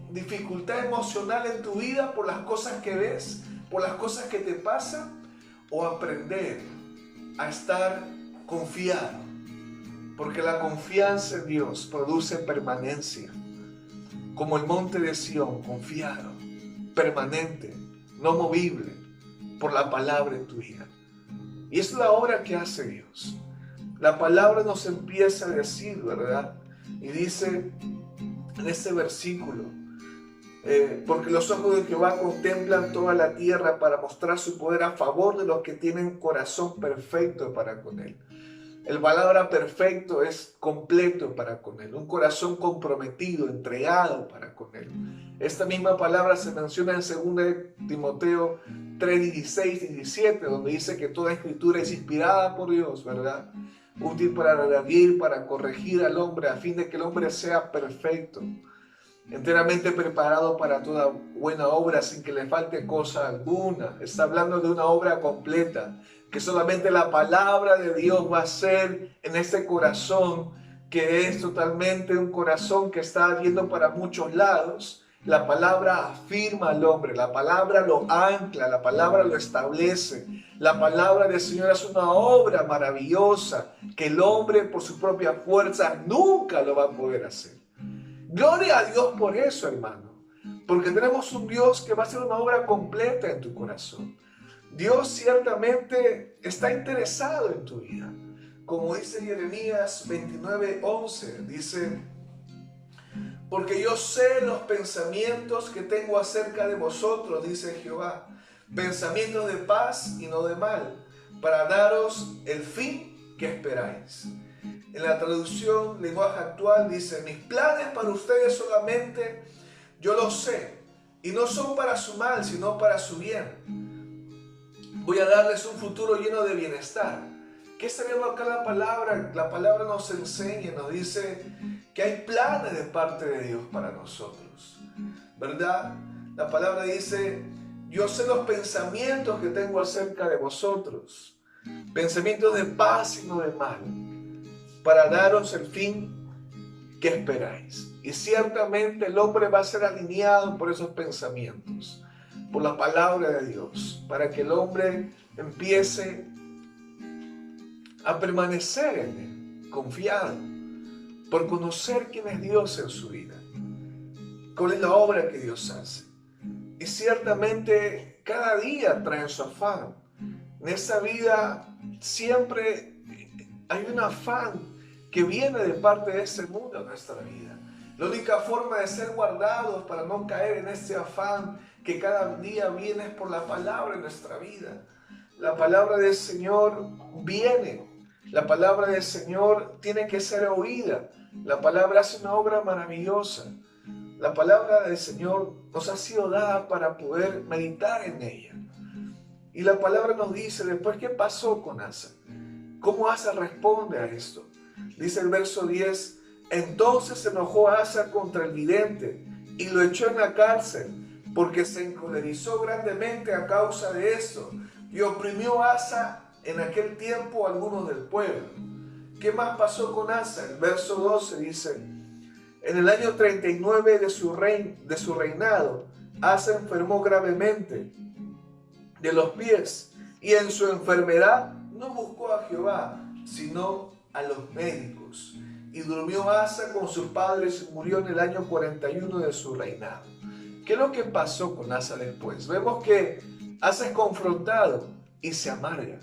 dificultad emocional en tu vida por las cosas que ves, por las cosas que te pasan? ¿O aprender a estar confiado? Porque la confianza en Dios produce permanencia. Como el monte de Sión, confiado, permanente, no movible por la palabra en tu vida. Y es la obra que hace Dios. La palabra nos empieza a decir, ¿verdad? Y dice en este versículo, porque los ojos de Jehová contemplan toda la tierra para mostrar su poder a favor de los que tienen corazón perfecto para con él. La palabra perfecto es completo para con él, un corazón comprometido, entregado para con él. Esta misma palabra se menciona en 2 Timoteo 3, 16 y 17, donde dice que toda escritura es inspirada por Dios, ¿verdad? Útil para redarguir, para corregir al hombre, a fin de que el hombre sea perfecto, enteramente preparado para toda buena obra, sin que le falte cosa alguna. Está hablando de una obra completa, que solamente la palabra de Dios va a hacer en este corazón, que es totalmente un corazón que está yendo para muchos lados. La palabra afirma al hombre, la palabra lo ancla, la palabra lo establece. La palabra del Señor es una obra maravillosa que el hombre por su propia fuerza nunca lo va a poder hacer. Gloria a Dios por eso, hermano, porque tenemos un Dios que va a hacer una obra completa en tu corazón. Dios ciertamente está interesado en tu vida. Como dice Jeremías 29:11, dice: porque yo sé los pensamientos que tengo acerca de vosotros, dice Jehová, pensamientos de paz y no de mal, para daros el fin que esperáis. En la traducción lenguaje actual dice: mis planes para ustedes solamente yo los sé, y no son para su mal, sino para su bien. Voy a darles un futuro lleno de bienestar. ¿Qué está viendo acá la palabra? La palabra nos enseña, nos dice que hay planes de parte de Dios para nosotros, ¿verdad? La palabra dice: yo sé los pensamientos que tengo acerca de vosotros, pensamientos de paz y no de mal, para daros el fin que esperáis. Y ciertamente el hombre va a ser alineado por esos pensamientos, por la palabra de Dios, para que el hombre empiece a permanecer en él, confiado, por conocer quién es Dios en su vida, cuál es la obra que Dios hace. Y ciertamente cada día trae su afán. En esta vida siempre hay un afán que viene de parte de este mundo a nuestra vida. La única forma de ser guardados para no caer en este afán que cada día viene es por la palabra en nuestra vida. La palabra del Señor viene. La palabra del Señor tiene que ser oída. La palabra hace una obra maravillosa. La palabra del Señor nos ha sido dada para poder meditar en ella. Y la palabra nos dice después qué pasó con Asa. ¿Cómo Asa responde a esto? Dice el verso 10, entonces se enojó Asa contra el vidente y lo echó en la cárcel, porque se encolerizó grandemente a causa de esto, y oprimió Asa en aquel tiempo a algunos del pueblo. ¿Qué más pasó con Asa? El verso 12 dice, en el año 39 de su reinado, Asa enfermó gravemente de los pies, y en su enfermedad no buscó a Jehová, sino a los médicos. Y durmió Asa con sus padres y murió en el año 41 de su reinado. ¿Qué es lo que pasó con Asa después? Vemos que Asa es confrontado y se amarga,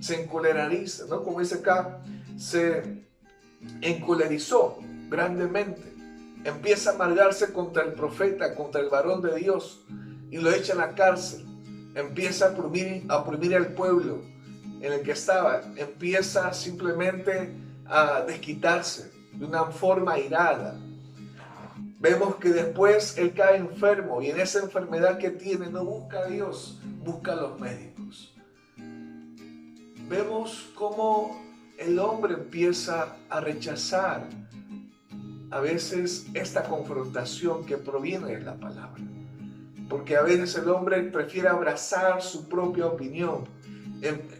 se encoleriza, ¿no? Como dice acá, se encolerizó grandemente. Empieza a amargarse contra el profeta, contra el varón de Dios, y lo echa en la cárcel. Empieza a oprimir al pueblo en el que estaba. Empieza simplemente a desquitarse de una forma airada. Vemos que después él cae enfermo, y en esa enfermedad que tiene no busca a Dios, busca a los médicos. Vemos cómo el hombre empieza a rechazar a veces esta confrontación que proviene de la palabra, porque a veces el hombre prefiere abrazar su propia opinión.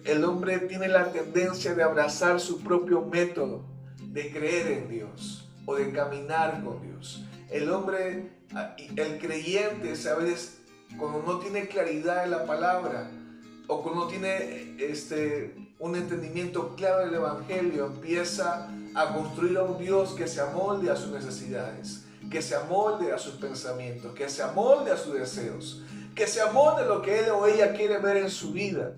El hombre tiene la tendencia de abrazar su propio método de creer en Dios o de caminar con Dios. El hombre, el creyente, a veces cuando no tiene claridad en la palabra o cuando no tiene un entendimiento claro del evangelio, empieza a construir a un Dios que se amolde a sus necesidades, que se amolde a sus pensamientos, que se amolde a sus deseos, que se amolde a lo que él o ella quiere ver en su vida.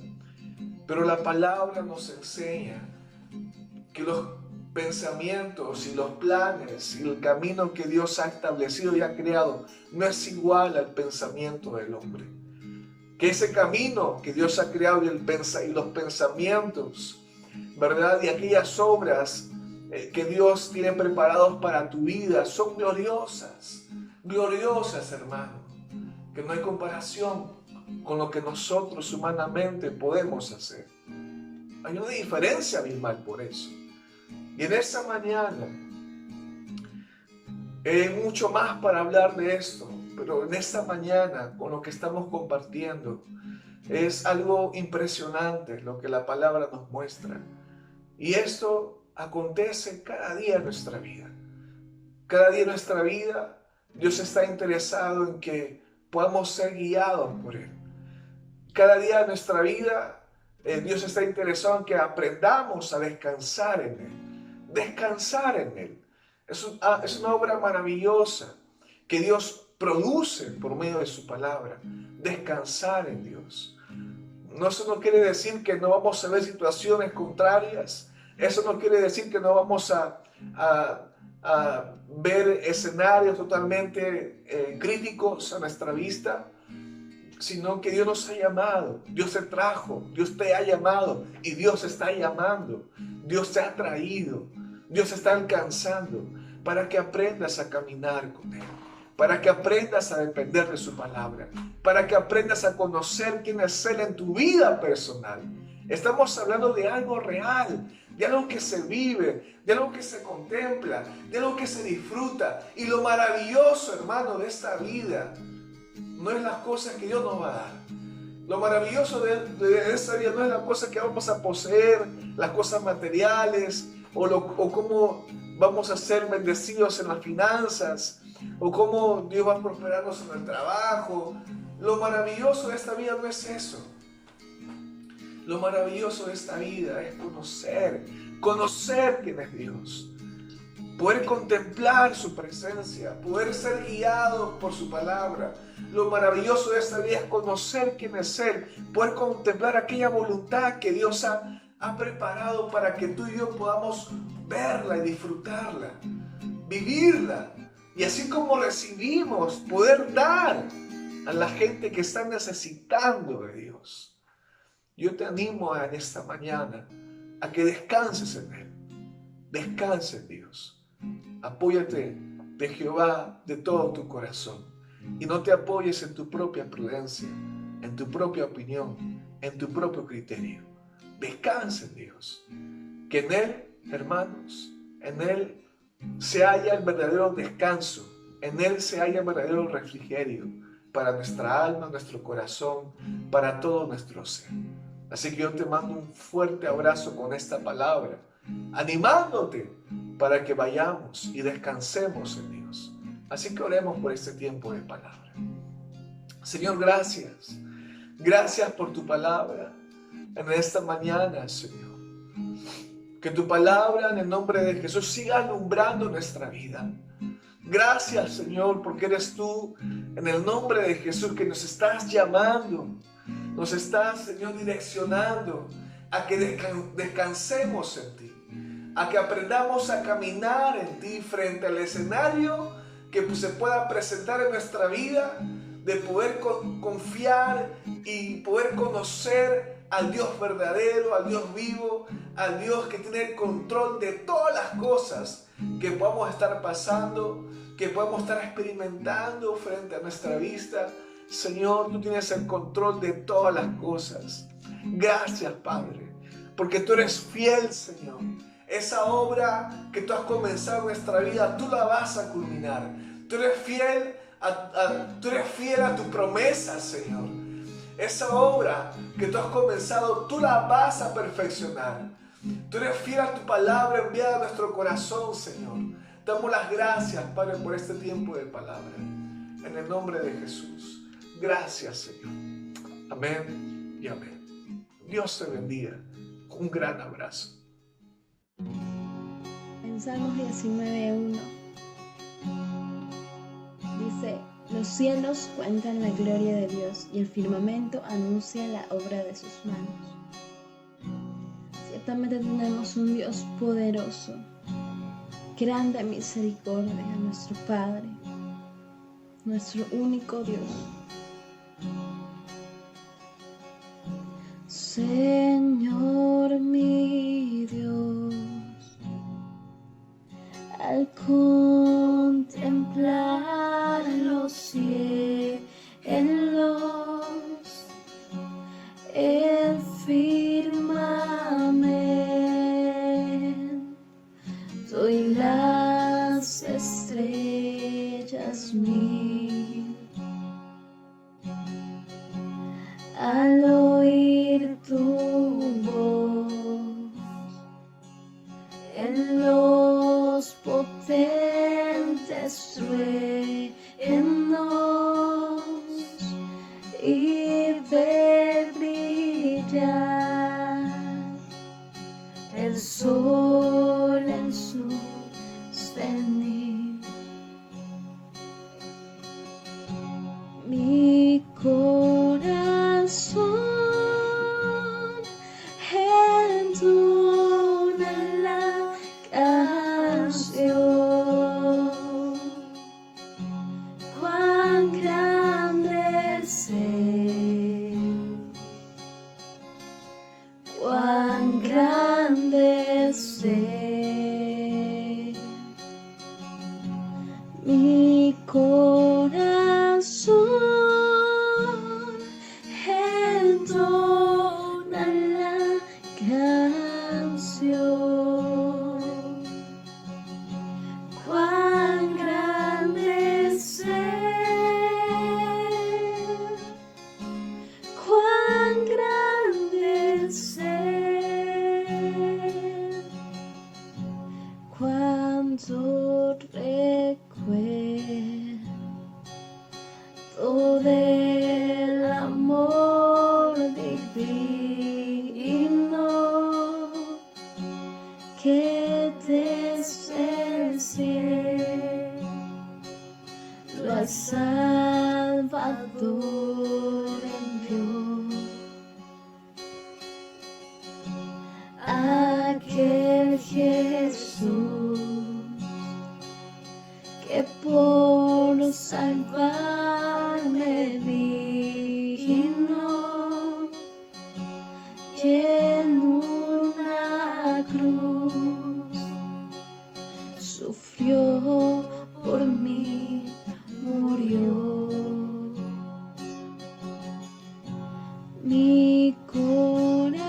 Pero la palabra nos enseña que los pensamientos y los planes y el camino que Dios ha establecido y ha creado no es igual al pensamiento del hombre. Que ese camino que Dios ha creado y los pensamientos, ¿verdad? Y aquellas obras que Dios tiene preparados para tu vida son gloriosas, gloriosas, hermano, que no hay comparación con lo que nosotros humanamente podemos hacer. Hay una diferencia abismal por eso. Y en esta mañana hay mucho más para hablar de esto, pero en esta mañana con lo que estamos compartiendo es algo impresionante lo que la palabra nos muestra. Y esto acontece cada día en nuestra vida. Cada día en nuestra vida Dios está interesado en que podamos ser guiados por Él. Cada día de nuestra vida Dios está interesado en que aprendamos a descansar en Él. Descansar en Él. Es una obra maravillosa que Dios produce por medio de su palabra. Descansar en Dios. Eso no quiere decir que no vamos a ver situaciones contrarias. Eso no quiere decir que no vamos a ver escenarios totalmente críticos a nuestra vista, sino que Dios nos ha llamado, Dios te trajo, Dios te ha llamado y Dios está llamando, Dios te ha traído, Dios está alcanzando para que aprendas a caminar con Él, para que aprendas a depender de su palabra, para que aprendas a conocer quién es Él en tu vida personal. Estamos hablando de algo real, de algo que se vive, de algo que se contempla, de algo que se disfruta. Y lo maravilloso, hermano, de esta vida no es las cosas que Dios nos va a dar. Lo maravilloso de esta vida no es la cosa que vamos a poseer, las cosas materiales, o cómo vamos a ser bendecidos en las finanzas, o cómo Dios va a prosperarnos en el trabajo. Lo maravilloso de esta vida no es eso. Lo maravilloso de esta vida es conocer quién es Dios, poder contemplar su presencia, poder ser guiados por su palabra. Lo maravilloso de esta vida es conocer quién es Él, poder contemplar aquella voluntad que Dios ha preparado para que tú y yo podamos verla y disfrutarla, vivirla, y así como recibimos, poder dar a la gente que está necesitando de Dios. Yo te animo en esta mañana a que descanses en Él. Descansa en Dios. Apóyate de Jehová de todo tu corazón. Y no te apoyes en tu propia prudencia, en tu propia opinión, en tu propio criterio. Descansa en Dios. Que en Él, hermanos, en Él se halla el verdadero descanso. En Él se halla el verdadero refrigerio para nuestra alma, nuestro corazón, para todo nuestro ser. Así que yo te mando un fuerte abrazo con esta palabra, animándote para que vayamos y descansemos en Dios. Así que oremos por este tiempo de palabra. Señor, gracias. Gracias por tu palabra en esta mañana, Señor. Que tu palabra en el nombre de Jesús siga alumbrando nuestra vida. Gracias, Señor, porque eres tú en el nombre de Jesús que nos estás llamando. Nos estás, Señor, direccionando a que descansemos en ti. A que aprendamos a caminar en ti frente al escenario que se pueda presentar en nuestra vida, de poder confiar y poder conocer al Dios verdadero, al Dios vivo, al Dios que tiene el control de todas las cosas que podamos estar pasando, que podamos estar experimentando frente a nuestra vista. Señor, tú tienes el control de todas las cosas. Gracias, Padre, porque tú eres fiel, Señor. Esa obra que tú has comenzado en nuestra vida, tú la vas a culminar. Tú eres fiel a tu promesa, Señor. Esa obra que tú has comenzado, tú la vas a perfeccionar. Tú eres fiel a tu palabra enviada a nuestro corazón, Señor. Damos las gracias, Padre, por este tiempo de palabra. En el nombre de Jesús. Gracias, Señor. Amén y amén. Dios te bendiga. Un gran abrazo. En Salmos 19:1 dice: los cielos cuentan la gloria de Dios y el firmamento anuncia la obra de sus manos. Ciertamente tenemos un Dios poderoso, grande misericordia, nuestro Padre, nuestro único Dios. Señor mi Dios, al contemplar los cielos, el firmamento y las estrellas mil, al oír tu voz en los potentes truenos y ver brillar el sol en su cenit. Mi corazón entona la canción. Cuán grande es Él, cuán grande es Él. Mi corazón entona la canción. Cuán grande es Él, cuán grande es Él. Cuando recuerdo del amor divino que desde el cielo al Salvador envió, aquel Jesús que por salvarme vino, y en una cruz sufrió, por mí murió. Mi corazón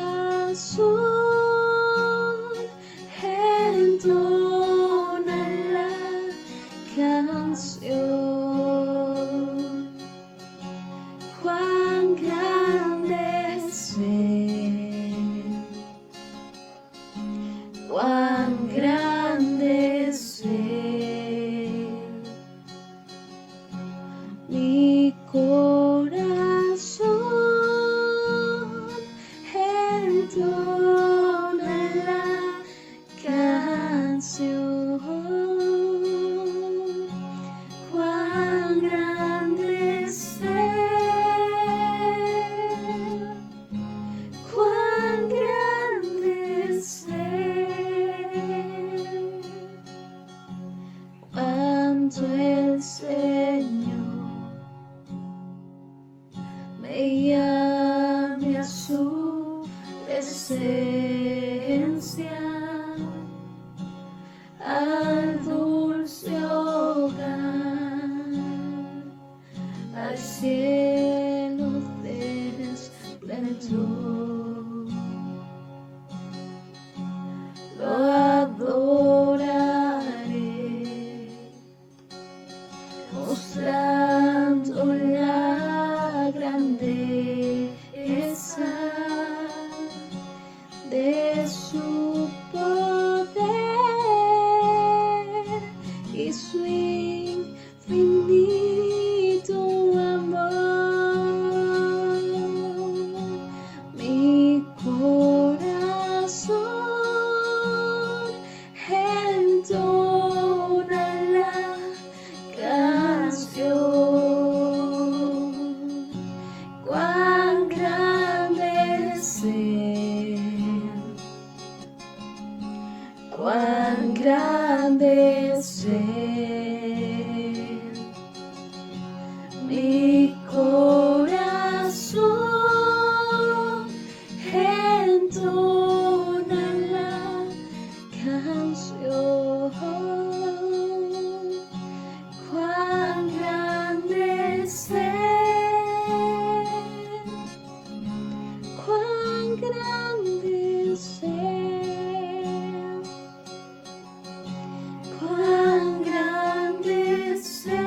al dulce hogar, al cielo de esplendor. Lo adoraré, mostrando la grandeza de su poder y su infinito amor. Mi corazón entona la canción. Cuán grande es Él, cuán grande es Él. Mi corazón entona la canción. Cuán grande es Él, cuán grande es Él, cuán grande es Él,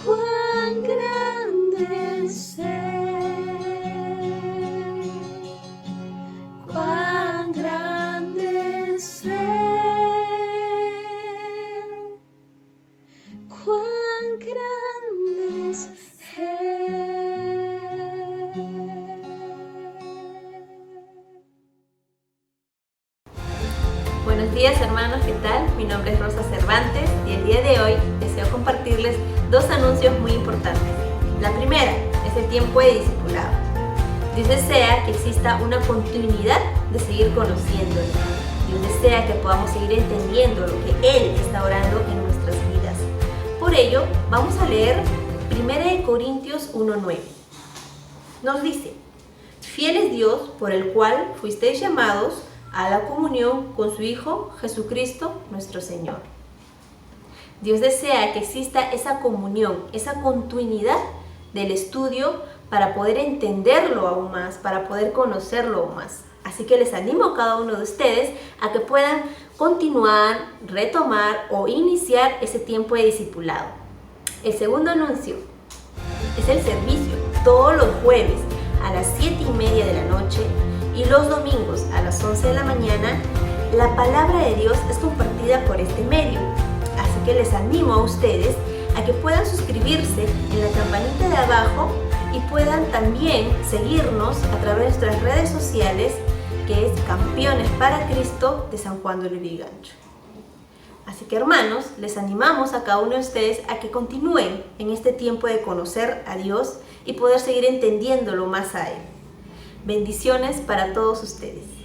cuán grande es Él, cuán grande es Él, cuán grande es Buenos días hermanos, ¿qué tal? Mi nombre es Rosa Cervantes y el día de hoy deseo compartirles dos anuncios muy importantes. La primera es el tiempo de discipulado. Dios desea que exista una continuidad de seguir conociéndolo. Dios desea que podamos seguir entendiendo lo que Él está orando en nuestras vidas. Por ello, vamos a leer 1 Corintios 1:9. Nos dice: fiel es Dios por el cual fuisteis llamados a la comunión con su Hijo Jesucristo nuestro Señor. Dios desea que exista esa comunión, esa continuidad del estudio para poder entenderlo aún más, para poder conocerlo aún más. Así que les animo a cada uno de ustedes a que puedan continuar, retomar o iniciar ese tiempo de discipulado. El segundo anuncio es el servicio todos los jueves a las 7:30 de la noche y los domingos a las 11 de la mañana. La palabra de Dios es compartida por este medio. Así que les animo a ustedes a que puedan suscribirse en la campanita de abajo y puedan también seguirnos a través de nuestras redes sociales, que es Campeones para Cristo de San Juan de Lurigancho. Así que hermanos, les animamos a cada uno de ustedes a que continúen en este tiempo de conocer a Dios y poder seguir entendiéndolo más a Él. Bendiciones para todos ustedes.